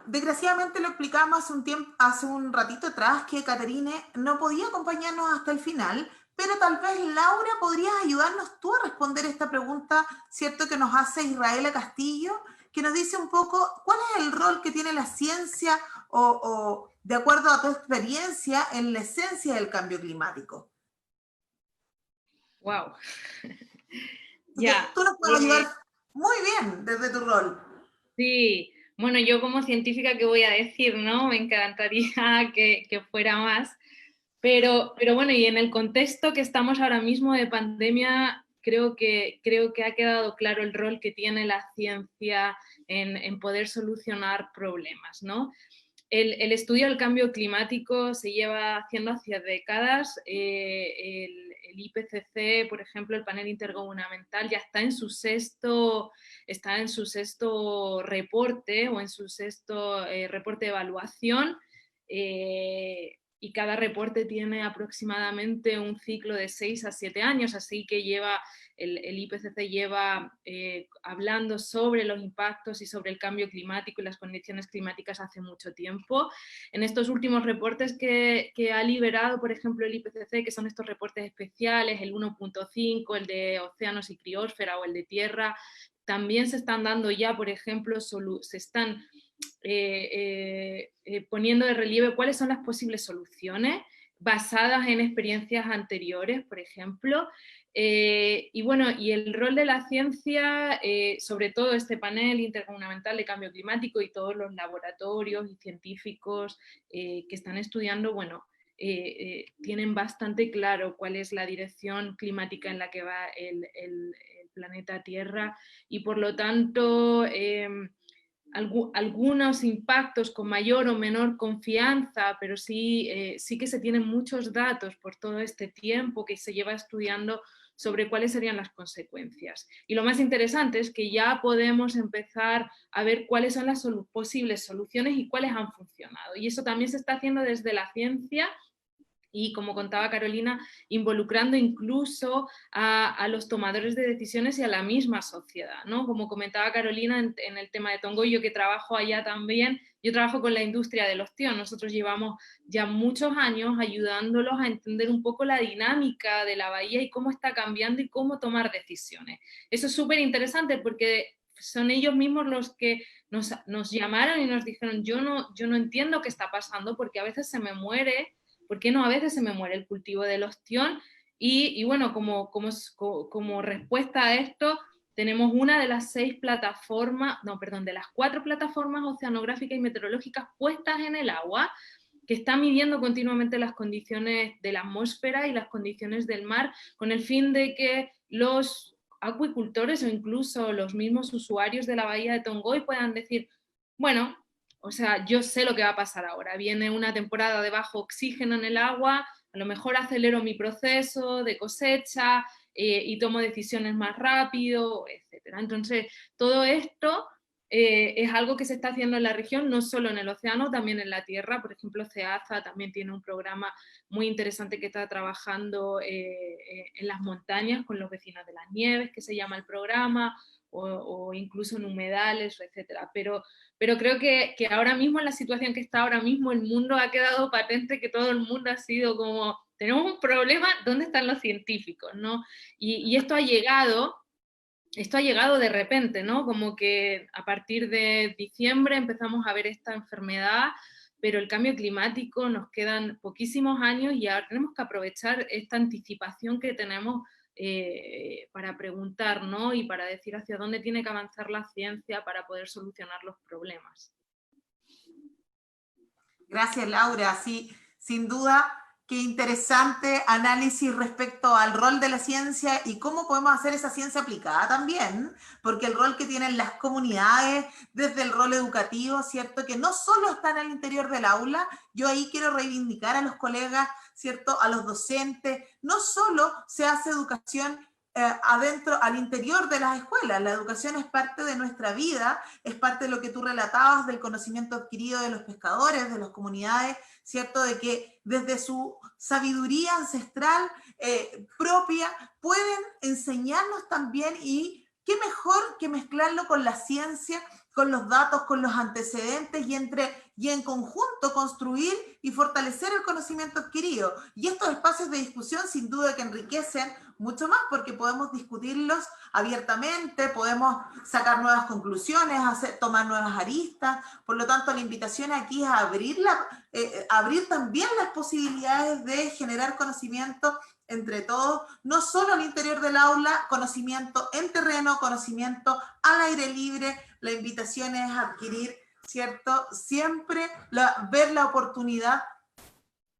[SPEAKER 1] Desgraciadamente lo explicamos hace un ratito atrás que Caterine no podía acompañarnos hasta el final, pero tal vez Laura podrías ayudarnos tú a responder esta pregunta, ¿cierto? Que nos hace Israela Castillo, que nos dice un poco cuál es el rol que tiene la ciencia o de acuerdo a tu experiencia en la esencia del cambio climático.
[SPEAKER 4] Wow. Ya.
[SPEAKER 1] Tú nos puedes ayudar muy bien desde tu rol.
[SPEAKER 4] Sí, bueno, yo como científica, ¿qué voy a decir, no? Me encantaría que fuera más, pero bueno, y en el contexto que estamos ahora mismo de pandemia, creo que ha quedado claro el rol que tiene la ciencia en poder solucionar problemas, ¿no? El estudio del cambio climático se lleva haciendo hace décadas. El IPCC, por ejemplo, el panel intergubernamental, ya está en su sexto reporte o en su sexto reporte de evaluación. Y cada reporte tiene aproximadamente un ciclo de 6 a 7 años, así que el IPCC lleva hablando sobre los impactos y sobre el cambio climático y las condiciones climáticas hace mucho tiempo. En estos últimos reportes que ha liberado, por ejemplo, el IPCC, que son estos reportes especiales, el 1.5, el de océanos y criosfera o el de tierra, también se están dando ya, por ejemplo, se están poniendo de relieve cuáles son las posibles soluciones basadas en experiencias anteriores, por ejemplo. Y bueno, y el rol de la ciencia, sobre todo este panel intergubernamental de cambio climático y todos los laboratorios y científicos que están estudiando, bueno, tienen bastante claro cuál es la dirección climática en la que va el planeta Tierra y por lo tanto algunos impactos con mayor o menor confianza, pero sí que se tienen muchos datos por todo este tiempo que se lleva estudiando sobre cuáles serían las consecuencias. Y lo más interesante es que ya podemos empezar a ver cuáles son las posibles soluciones y cuáles han funcionado. Y eso también se está haciendo desde la ciencia y, como contaba Carolina, involucrando incluso a los tomadores de decisiones y a la misma sociedad, ¿no? Como comentaba Carolina en el tema de Tongoy, yo que trabajo allá también, yo trabajo con la industria del ostión, nosotros llevamos ya muchos años ayudándolos a entender un poco la dinámica de la bahía y cómo está cambiando y cómo tomar decisiones. Eso es súper interesante porque son ellos mismos los que nos llamaron y nos dijeron, yo no entiendo qué está pasando porque a veces se me muere. ¿Por qué no a veces se me muere el cultivo del ostión? Y bueno, como respuesta a esto, tenemos una de las 6 plataformas, no, perdón, de las 4 plataformas oceanográficas y meteorológicas puestas en el agua, que están midiendo continuamente las condiciones de la atmósfera y las condiciones del mar, con el fin de que los acuicultores o incluso los mismos usuarios de la bahía de Tongoy puedan decir, bueno, o sea, yo sé lo que va a pasar ahora. Viene una temporada de bajo oxígeno en el agua, a lo mejor acelero mi proceso de cosecha y tomo decisiones más rápido, etc. Entonces, todo esto es algo que se está haciendo en la región, no solo en el océano, también en la tierra. Por ejemplo, CEAZA también tiene un programa muy interesante que está trabajando en las montañas con los vecinos de las nieves, que se llama el programa, o incluso en humedales, etc. Pero creo que ahora mismo, en la situación que está ahora mismo, el mundo ha quedado patente que todo el mundo ha sido como, tenemos un problema, ¿dónde están los científicos? ¿No? Y esto ha llegado de repente, ¿no? Como que a partir de diciembre empezamos a ver esta enfermedad, pero el cambio climático, nos quedan poquísimos años y ahora tenemos que aprovechar esta anticipación que tenemos para preguntar, ¿no? Y para decir hacia dónde tiene que avanzar la ciencia para poder solucionar los problemas.
[SPEAKER 1] Gracias, Laura. Sí, sin duda, qué interesante análisis respecto al rol de la ciencia y cómo podemos hacer esa ciencia aplicada también, porque el rol que tienen las comunidades, desde el rol educativo, ¿cierto? Que no solo está en el interior del aula, yo ahí quiero reivindicar a los colegas, ¿cierto? A los docentes, no solo se hace educación adentro, al interior de las escuelas. La educación es parte de nuestra vida, es parte de lo que tú relatabas, del conocimiento adquirido de los pescadores, de las comunidades, ¿cierto? De que desde su sabiduría ancestral propia pueden enseñarnos también, y qué mejor que mezclarlo con la ciencia, con los datos, con los antecedentes y en conjunto construir y fortalecer el conocimiento adquirido. Y estos espacios de discusión sin duda que enriquecen mucho más porque podemos discutirlos abiertamente, podemos sacar nuevas conclusiones, tomar nuevas aristas. Por lo tanto, la invitación aquí es abrir también las posibilidades de generar conocimiento entre todos, no solo al interior del aula, conocimiento en terreno, conocimiento al aire libre. La invitación es adquirir, ¿cierto? Siempre ver la oportunidad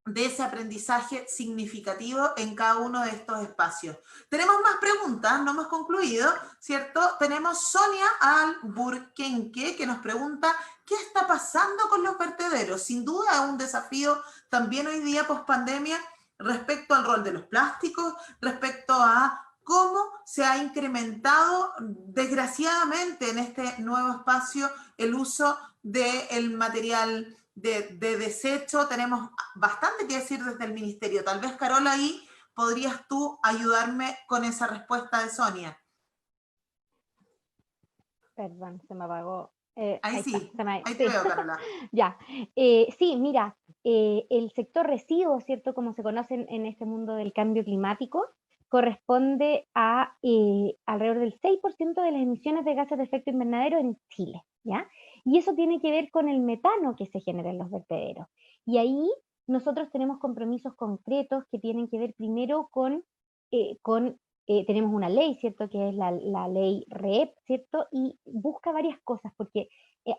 [SPEAKER 1] de ese aprendizaje significativo en cada uno de estos espacios. Tenemos más preguntas, no hemos concluido, ¿cierto? Tenemos Sonia Alburquenque que nos pregunta, ¿qué está pasando con los vertederos? Sin duda es un desafío también hoy día post pandemia respecto al rol de los plásticos, respecto a cómo se ha incrementado desgraciadamente en este nuevo espacio el uso del material de desecho. Tenemos bastante que decir desde el ministerio. Tal vez, Carola, ahí podrías tú ayudarme con esa respuesta de Sonia.
[SPEAKER 2] Perdón, se me apagó.
[SPEAKER 1] Ahí sí,
[SPEAKER 2] está,
[SPEAKER 1] ahí te veo, Carola.
[SPEAKER 2] Ya, sí, mira, el sector residuos, ¿cierto? Como se conoce en este mundo del cambio climático, corresponde a alrededor del 6% de las emisiones de gases de efecto invernadero en Chile, ¿ya? Y eso tiene que ver con el metano que se genera en los vertederos. Y ahí nosotros tenemos compromisos concretos que tienen que ver primero con tenemos una ley, ¿cierto? Que es la ley REP, ¿cierto? Y busca varias cosas, porque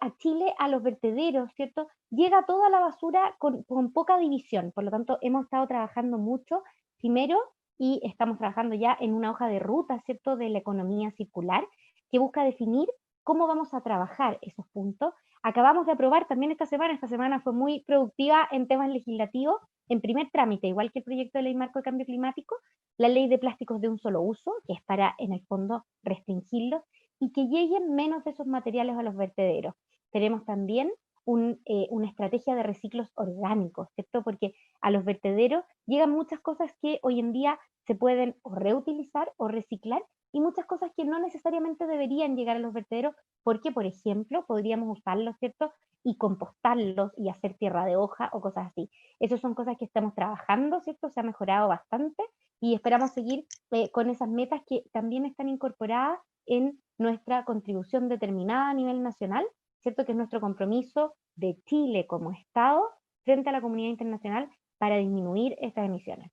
[SPEAKER 2] a Chile, a los vertederos, ¿cierto? Llega toda la basura con poca división. Por lo tanto, hemos estado trabajando mucho, primero, y estamos trabajando ya en una hoja de ruta, ¿cierto? De la economía circular, que busca definir cómo vamos a trabajar esos puntos. Acabamos de aprobar también esta semana fue muy productiva en temas legislativos, en primer trámite, igual que el proyecto de ley marco de cambio climático, la ley de plásticos de un solo uso, que es para, en el fondo, restringirlos y que lleguen menos de esos materiales a los vertederos. Tenemos también una estrategia de reciclos orgánicos, ¿cierto? Porque a los vertederos llegan muchas cosas que hoy en día se pueden o reutilizar o reciclar, y muchas cosas que no necesariamente deberían llegar a los vertederos, porque, por ejemplo, podríamos usarlos, ¿cierto? Y compostarlos y hacer tierra de hoja o cosas así. Esas son cosas que estamos trabajando, ¿cierto? Se ha mejorado bastante y esperamos seguir con esas metas que también están incorporadas en nuestra contribución determinada a nivel nacional, ¿cierto? Que es nuestro compromiso de Chile como Estado frente a la comunidad internacional para disminuir estas emisiones.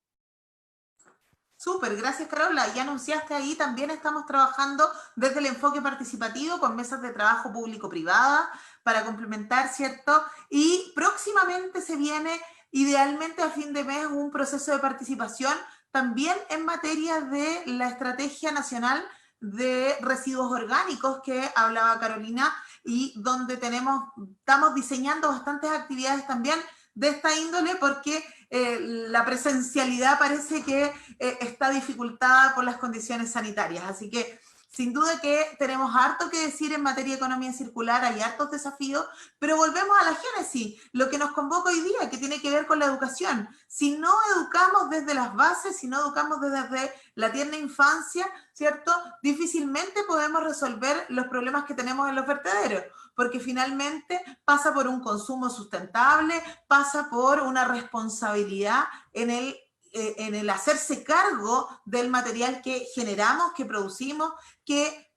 [SPEAKER 1] Súper, gracias Carola. Ya anunciaste ahí, también estamos trabajando desde el enfoque participativo con mesas de trabajo público-privada para complementar, ¿cierto? Y próximamente se viene, idealmente a fin de mes, un proceso de participación también en materia de la Estrategia Nacional de Residuos Orgánicos que hablaba Carolina, y donde estamos diseñando bastantes actividades también de esta índole, porque la presencialidad parece que está dificultada por las condiciones sanitarias. Así que sin duda que tenemos harto que decir en materia de economía circular, hay hartos desafíos, pero volvemos a la génesis, lo que nos convoca hoy día, que tiene que ver con la educación. Si no educamos desde las bases, si no educamos desde la tierna infancia, ¿cierto? Difícilmente podemos resolver los problemas que tenemos en los vertederos, porque finalmente pasa por un consumo sustentable, pasa por una responsabilidad en el hacerse cargo del material que generamos, que producimos, que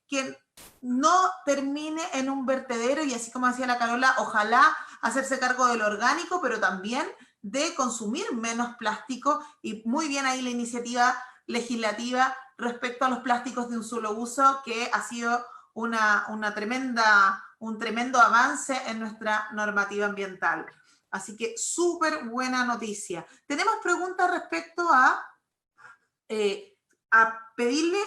[SPEAKER 1] no termine en un vertedero, y así como decía la Carola, ojalá hacerse cargo de lo orgánico, pero también de consumir menos plástico, y muy bien ahí la iniciativa legislativa respecto a los plásticos de un solo uso, que ha sido un tremendo avance en nuestra normativa ambiental. Así que súper buena noticia. Tenemos preguntas respecto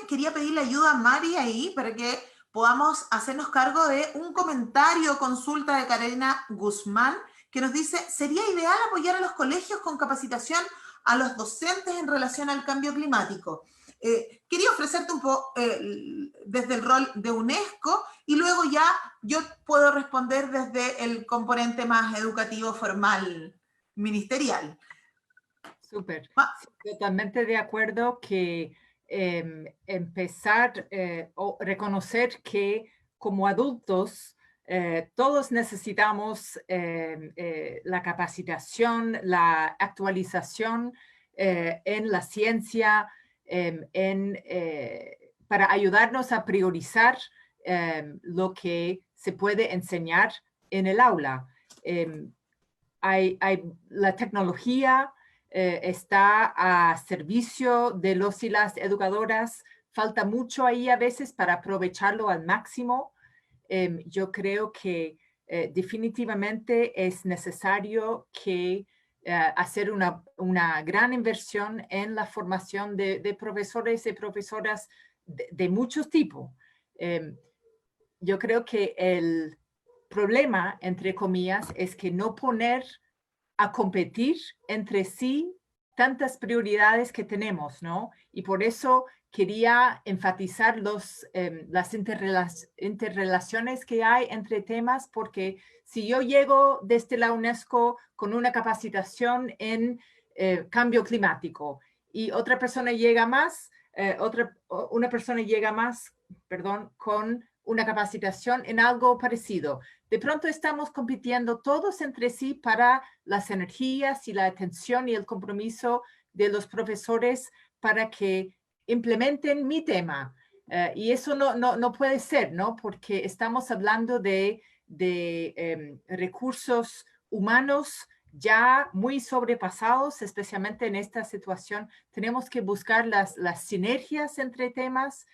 [SPEAKER 1] quería pedirle ayuda a Mari ahí para que podamos hacernos cargo de un comentario o consulta de Carolina Guzmán, que nos dice: ¿sería ideal apoyar a los colegios con capacitación a los docentes en relación al cambio climático? Quería ofrecerte un poco desde el rol de UNESCO, y luego ya yo puedo responder desde el componente más educativo formal ministerial.
[SPEAKER 3] Súper. Totalmente de acuerdo que empezar o reconocer que como adultos todos necesitamos la capacitación, la actualización en la ciencia, para ayudarnos a priorizar lo que se puede enseñar en el aula. La tecnología está a servicio de los y las educadoras. Falta mucho ahí a veces para aprovecharlo al máximo. Yo creo que definitivamente es necesario que hacer una gran inversión en la formación de profesores y profesoras de muchos tipos. Yo creo que el problema, entre comillas, es que no poner a competir entre sí tantas prioridades que tenemos, ¿no? Y por eso quería enfatizar las interrelaciones que hay entre temas, porque si yo llego desde la UNESCO con una capacitación en cambio climático y otra persona llega más, con una capacitación en algo parecido, de pronto estamos compitiendo todos entre sí para las energías y la atención y el compromiso de los profesores para que implementen mi tema. Y eso no puede ser, ¿no? Porque estamos hablando de recursos humanos ya muy sobrepasados, especialmente en esta situación. Tenemos que buscar las sinergias entre temas,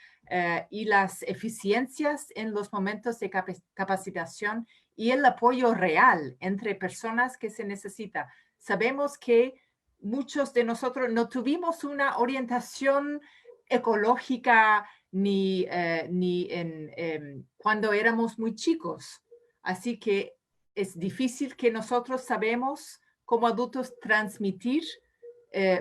[SPEAKER 3] y las eficiencias en los momentos de capacitación y el apoyo real entre personas que se necesita. Sabemos que muchos de nosotros no tuvimos una orientación ecológica ni cuando éramos muy chicos. Así que es difícil que nosotros sabemos como adultos transmitir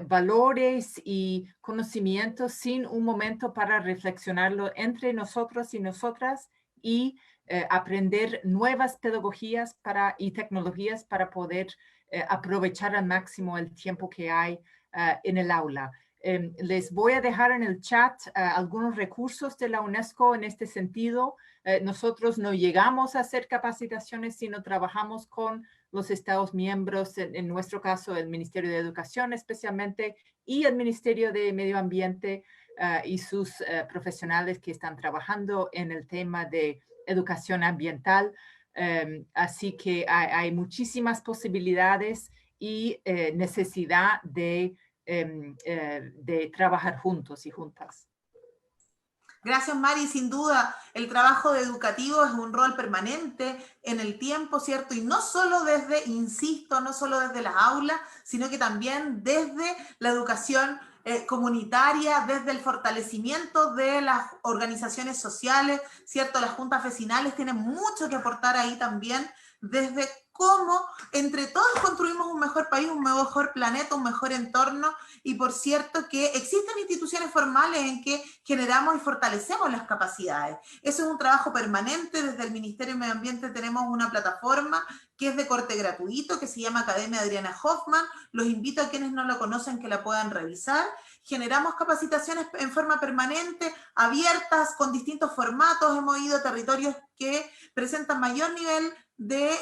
[SPEAKER 3] valores y conocimientos sin un momento para reflexionarlo entre nosotros y nosotras y aprender nuevas pedagogías y tecnologías para poder aprovechar al máximo el tiempo que hay en el aula. Les voy a dejar en el chat algunos recursos de la UNESCO en este sentido. Nosotros no llegamos a hacer capacitaciones, sino trabajamos con los Estados miembros, en nuestro caso el Ministerio de Educación especialmente, y el Ministerio de Medio Ambiente y sus profesionales que están trabajando en el tema de educación ambiental. Así que hay muchísimas posibilidades y necesidad de trabajar juntos y juntas.
[SPEAKER 1] Gracias, Mari. Sin duda, el trabajo educativo es un rol permanente en el tiempo, ¿cierto? Y no solo desde, insisto, no solo desde las aulas, sino que también desde la educación comunitaria, desde el fortalecimiento de las organizaciones sociales, ¿cierto? Las juntas vecinales tienen mucho que aportar ahí también, desde cómo entre todos construimos un mejor país, un mejor planeta, un mejor entorno, y por cierto que existen instituciones formales en que generamos y fortalecemos las capacidades. Eso es un trabajo permanente. Desde el Ministerio de Medio Ambiente tenemos una plataforma que es de corte gratuito, que se llama Academia Adriana Hoffman. Los invito a quienes no lo conocen que la puedan revisar. Generamos capacitaciones en forma permanente, abiertas, con distintos formatos. Hemos ido a territorios que presentan mayor nivel de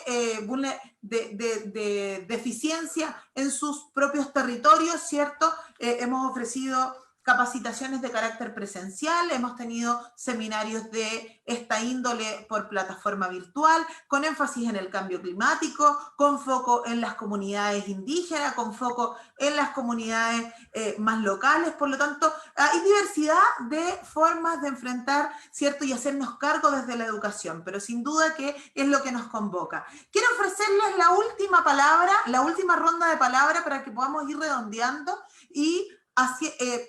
[SPEAKER 1] deficiencia en sus propios territorios, ¿cierto? Hemos ofrecido capacitaciones de carácter presencial, hemos tenido seminarios de esta índole por plataforma virtual, con énfasis en el cambio climático, con foco en las comunidades indígenas, con foco en las comunidades más locales. Por lo tanto, hay diversidad de formas de enfrentar, ¿cierto? Y hacernos cargo desde la educación, pero sin duda que es lo que nos convoca. Quiero ofrecerles la última palabra, la última ronda de palabras para que podamos ir redondeando y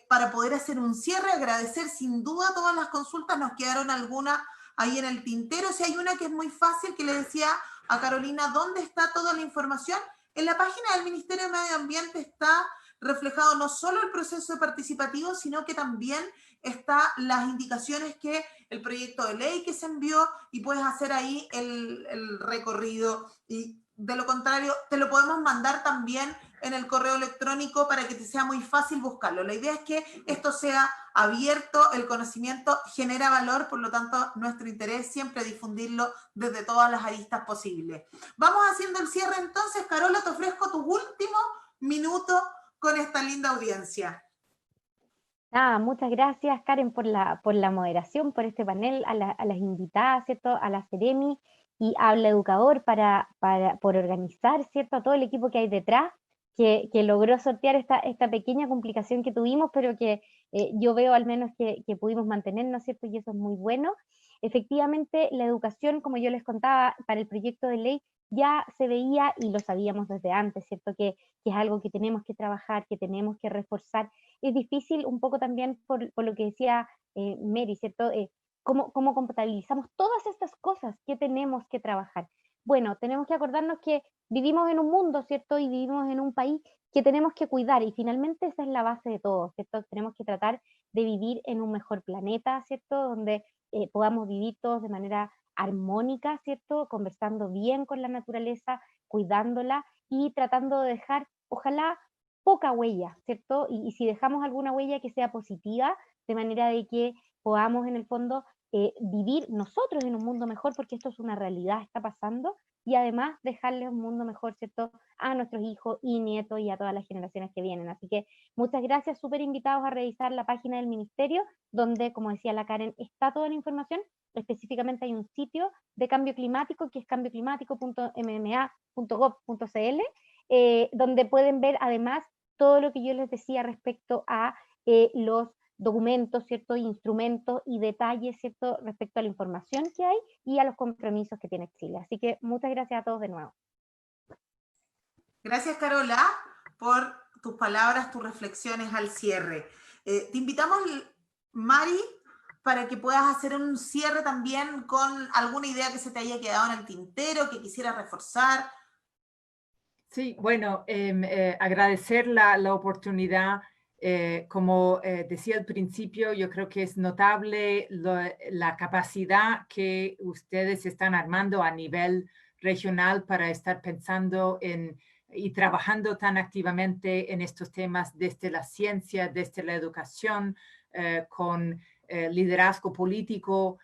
[SPEAKER 1] para poder hacer un cierre, agradecer sin duda todas las consultas. Nos quedaron algunas ahí en el tintero. Si hay una que es muy fácil, que le decía a Carolina, ¿dónde está toda la información? En la página del Ministerio de Medio Ambiente está reflejado no solo el proceso participativo, sino que también están las indicaciones que el proyecto de ley que se envió, y puedes hacer ahí el recorrido. Y de lo contrario, te lo podemos mandar también en el correo electrónico para que te sea muy fácil buscarlo. La idea es que esto sea abierto, el conocimiento genera valor, por lo tanto nuestro interés siempre es difundirlo desde todas las aristas posibles. Vamos haciendo el cierre entonces. Carola, te ofrezco tus últimos minutos con esta linda audiencia.
[SPEAKER 2] Muchas gracias, Karen, por la moderación, por este panel, a las invitadas, ¿cierto? A la Seremi y Habla Educador por organizar, ¿cierto? A todo el equipo que hay detrás, que logró sortear esta pequeña complicación que tuvimos, pero que yo veo al menos que pudimos mantenernos, ¿cierto? Y eso es muy bueno. Efectivamente, la educación, como yo les contaba, para el proyecto de ley ya se veía y lo sabíamos desde antes, ¿cierto? Que es algo que tenemos que trabajar, que tenemos que reforzar. Es difícil un poco también por lo que decía Mary, ¿cierto? ¿Cómo compatibilizamos todas estas cosas que tenemos que trabajar? Bueno, tenemos que acordarnos que vivimos en un mundo, ¿cierto? Y vivimos en un país que tenemos que cuidar, y finalmente esa es la base de todo, ¿cierto? Tenemos que tratar de vivir en un mejor planeta, ¿cierto? Donde podamos vivir todos de manera armónica, ¿cierto? Conversando bien con la naturaleza, cuidándola y tratando de dejar, ojalá, poca huella, ¿cierto? Y si dejamos alguna huella que sea positiva, de manera de que podamos en el fondo vivir nosotros en un mundo mejor, porque esto es una realidad, está pasando, y además dejarle un mundo mejor, ¿cierto?, a nuestros hijos y nietos y a todas las generaciones que vienen. Así que muchas gracias, súper invitados a revisar la página del Ministerio, donde, como decía la Karen, está toda la información. Específicamente hay un sitio de cambio climático, que es cambioclimático.mma.gov.cl, donde pueden ver además todo lo que yo les decía respecto a los documentos, ¿cierto?, instrumentos y detalles, ¿cierto?, respecto a la información que hay y a los compromisos que tiene Chile. Así que muchas gracias a todos de nuevo.
[SPEAKER 1] Gracias, Carola, por tus palabras, tus reflexiones al cierre. Te invitamos, Mari, para que puedas hacer un cierre también con alguna idea que se te haya quedado en el tintero, que quisieras reforzar.
[SPEAKER 3] Sí, bueno, agradecer la oportunidad. Como decía al principio, yo creo que es notable la capacidad que ustedes están armando a nivel regional para estar pensando y trabajando tan activamente en estos temas desde la ciencia, desde la educación, con liderazgo político.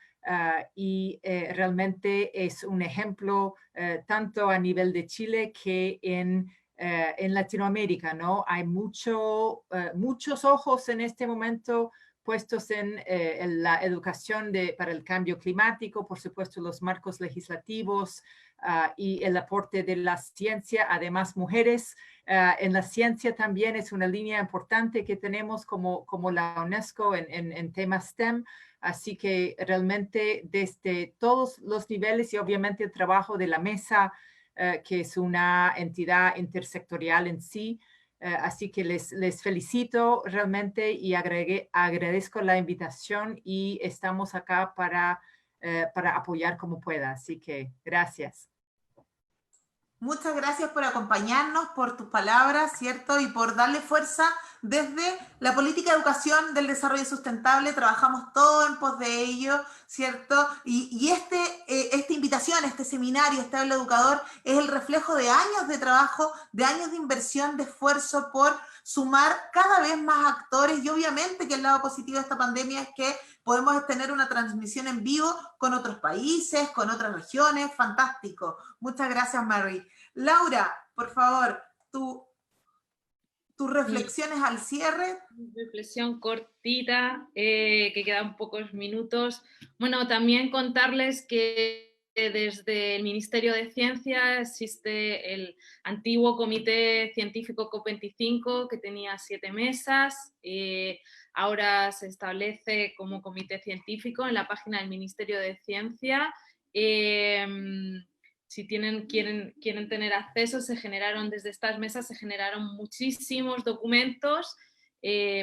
[SPEAKER 3] Y realmente es un ejemplo tanto a nivel de Chile que en Latinoamérica, ¿no? Hay muchos ojos en este momento puestos en la educación para el cambio climático, por supuesto los marcos legislativos y el aporte de la ciencia, además mujeres. En la ciencia también es una línea importante que tenemos como la UNESCO en temas STEM. Así que realmente desde todos los niveles y obviamente el trabajo de la mesa, que es una entidad intersectorial en sí. Así que les felicito realmente y agradezco la invitación y estamos acá para apoyar como pueda. Así que gracias.
[SPEAKER 1] Muchas gracias por acompañarnos, por tus palabras, ¿cierto? Y por darle fuerza desde la política de educación del desarrollo sustentable. Trabajamos todo en pos de ello, ¿cierto? Y esta invitación, este seminario, este Habla Educador, es el reflejo de años de trabajo, de años de inversión, de esfuerzo por sumar cada vez más actores. Y obviamente que el lado positivo de esta pandemia es que podemos tener una transmisión en vivo con otros países, con otras regiones. Fantástico. Muchas gracias, Mary. Laura, por favor, tus reflexiones al cierre.
[SPEAKER 4] Reflexión cortita, que quedan pocos minutos. Bueno, también contarles que desde el Ministerio de Ciencia existe el antiguo Comité Científico COP25 que tenía 7 mesas. Ahora se establece como Comité Científico en la página del Ministerio de Ciencia. Si quieren tener acceso, desde estas mesas se generaron muchísimos documentos.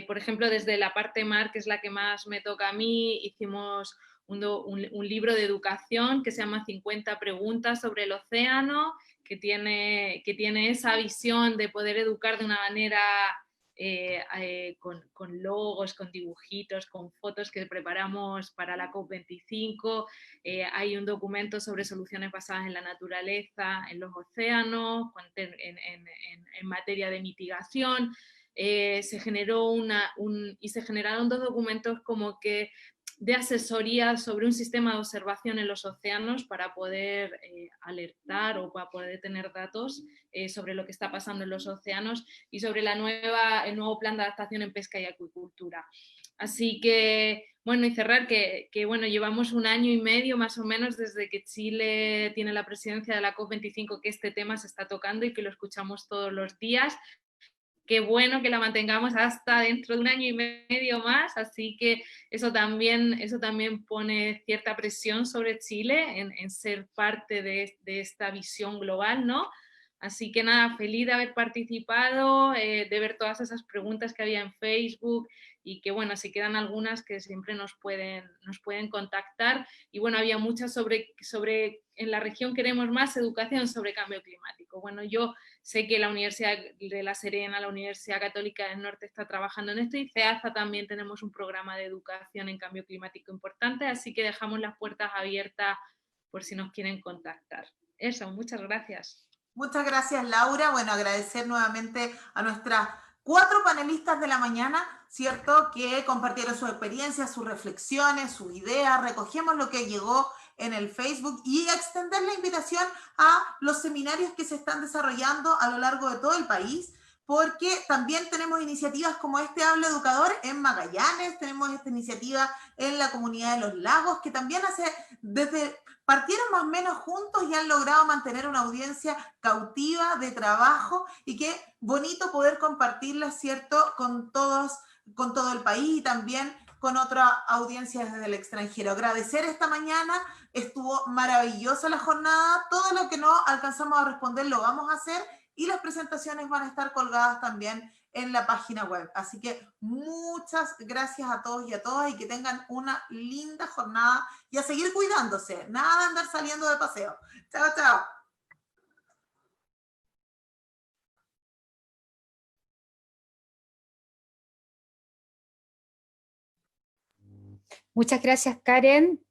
[SPEAKER 4] Por ejemplo, desde la parte mar, que es la que más me toca a mí, hicimos un libro de educación que se llama 50 preguntas sobre el océano, que tiene esa visión de poder educar de una manera con logos, con dibujitos, con fotos que preparamos para la COP25. Hay un documento sobre soluciones basadas en la naturaleza, en los océanos, en materia de mitigación. Se generaron 2 documentos como que de asesoría sobre un sistema de observación en los océanos para poder alertar o para poder tener datos sobre lo que está pasando en los océanos y sobre el nuevo plan de adaptación en pesca y acuicultura. Así que, bueno, y cerrar que bueno, llevamos 1 año y medio más o menos desde que Chile tiene la presidencia de la COP25 que este tema se está tocando y que lo escuchamos todos los días. Qué bueno que la mantengamos hasta dentro de 1 año y medio más, así que eso también pone cierta presión sobre Chile en ser parte de esta visión global, ¿no? Así que nada, feliz de haber participado, de ver todas esas preguntas que había en Facebook y que bueno, si quedan algunas que siempre nos pueden contactar. Y bueno, había muchas sobre en la región queremos más educación sobre cambio climático. Bueno, yo sé que la Universidad de La Serena, la Universidad Católica del Norte está trabajando en esto y CEAZA también tenemos un programa de educación en cambio climático importante, así que dejamos las puertas abiertas por si nos quieren contactar. Eso, muchas gracias.
[SPEAKER 1] Muchas gracias, Laura. Bueno, agradecer nuevamente a nuestras 4 panelistas de la mañana, ¿cierto? Que compartieron sus experiencias, sus reflexiones, sus ideas. Recogemos lo que llegó en el Facebook y extender la invitación a los seminarios que se están desarrollando a lo largo de todo el país, porque también tenemos iniciativas como este Habla Educador en Magallanes, tenemos esta iniciativa en la comunidad de Los Lagos, que también partieron más o menos juntos y han logrado mantener una audiencia cautiva de trabajo y qué bonito poder compartirla, ¿cierto?, con todo el país y también con otras audiencias desde el extranjero. Agradecer esta mañana, estuvo maravillosa la jornada, todo lo que no alcanzamos a responder lo vamos a hacer y las presentaciones van a estar colgadas también en la página web. Así que muchas gracias a todos y a todas y que tengan una linda jornada y a seguir cuidándose. Nada de andar saliendo de paseo. Chao, chao.
[SPEAKER 6] Muchas gracias, Karen.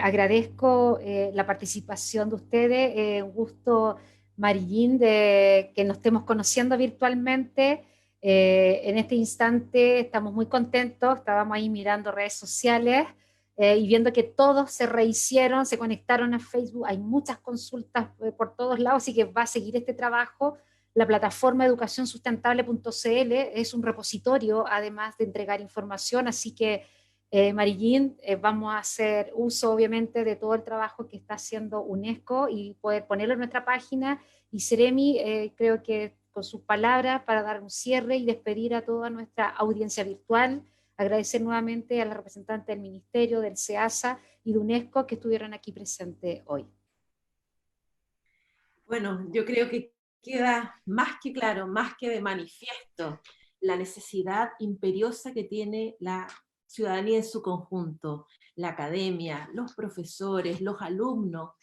[SPEAKER 6] Agradezco la participación de ustedes. Un gusto, Marillín, de que nos estemos conociendo virtualmente. En este instante estamos muy contentos. Estábamos ahí mirando redes sociales y viendo que todos se rehicieron, se conectaron a Facebook. Hay muchas consultas por todos lados, así que va a seguir este trabajo. La plataforma educacionsustentable.cl es un repositorio, además de entregar información, así que Marillín, vamos a hacer uso obviamente de todo el trabajo que está haciendo UNESCO y poder ponerlo en nuestra página. Y Seremi, creo que con sus palabras para dar un cierre y despedir a toda nuestra audiencia virtual, agradecer nuevamente a la representante del Ministerio, del SEASA y de UNESCO que estuvieron aquí presentes hoy.
[SPEAKER 5] Bueno, yo creo que queda más que claro, más que de manifiesto, la necesidad imperiosa que tiene la ciudadanía en su conjunto, la academia, los profesores, los alumnos,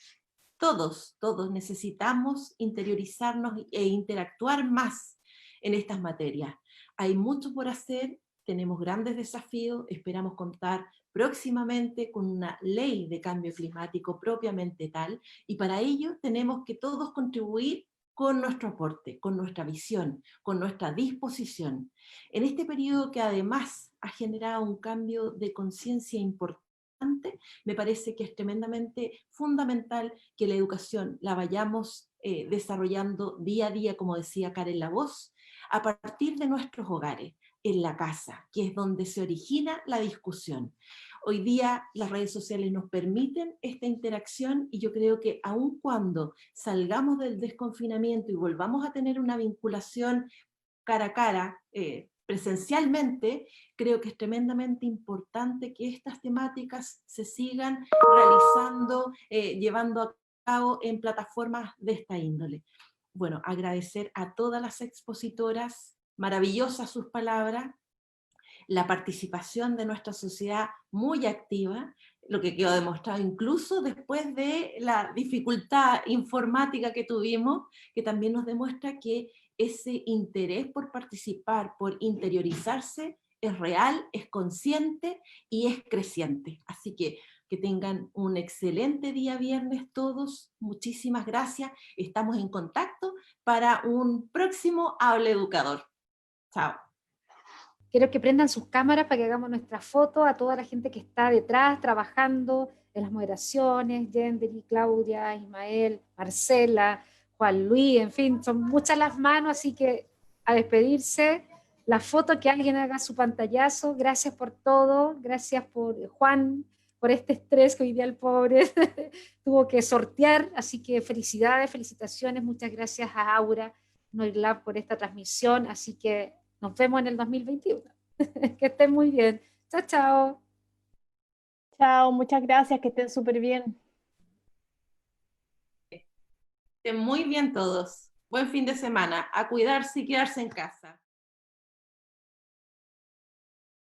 [SPEAKER 5] todos necesitamos interiorizarnos e interactuar más en estas materias. Hay mucho por hacer, tenemos grandes desafíos, esperamos contar próximamente con una ley de cambio climático propiamente tal, y para ello tenemos que todos contribuir con nuestro aporte, con nuestra visión, con nuestra disposición. En este periodo que además ha generado un cambio de conciencia importante, me parece que es tremendamente fundamental que la educación la vayamos desarrollando día a día, como decía Karen La Voz, a partir de nuestros hogares, en la casa, que es donde se origina la discusión. Hoy día las redes sociales nos permiten esta interacción y yo creo que aun cuando salgamos del desconfinamiento y volvamos a tener una vinculación cara a cara, presencialmente, creo que es tremendamente importante que estas temáticas se sigan realizando, llevando a cabo en plataformas de esta índole. Bueno, agradecer a todas las expositoras, maravillosas sus palabras, la participación de nuestra sociedad muy activa, lo que quedó demostrado incluso después de la dificultad informática que tuvimos, que también nos demuestra que ese interés por participar, por interiorizarse, es real, es consciente y es creciente. Así que tengan un excelente día viernes todos. Muchísimas gracias. Estamos en contacto para un próximo Habla Educador. Chao.
[SPEAKER 6] Quiero que prendan sus cámaras para que hagamos nuestra foto a toda la gente que está detrás trabajando en las moderaciones, Yenderi, Claudia, Ismael, Marcela, Juan Luis, en fin, son muchas las manos, así que a despedirse. La foto, que alguien haga su pantallazo. Gracias por todo, gracias por Juan, por este estrés que hoy día el pobre tuvo que sortear, así que felicidades, felicitaciones, muchas gracias a Aura Noirlab por esta transmisión, así que nos vemos en el 2021. Que estén muy bien. Chao, chao.
[SPEAKER 7] Chao, muchas gracias, que estén súper bien.
[SPEAKER 5] Estén muy bien todos. Buen fin de semana. A cuidarse y quedarse en casa.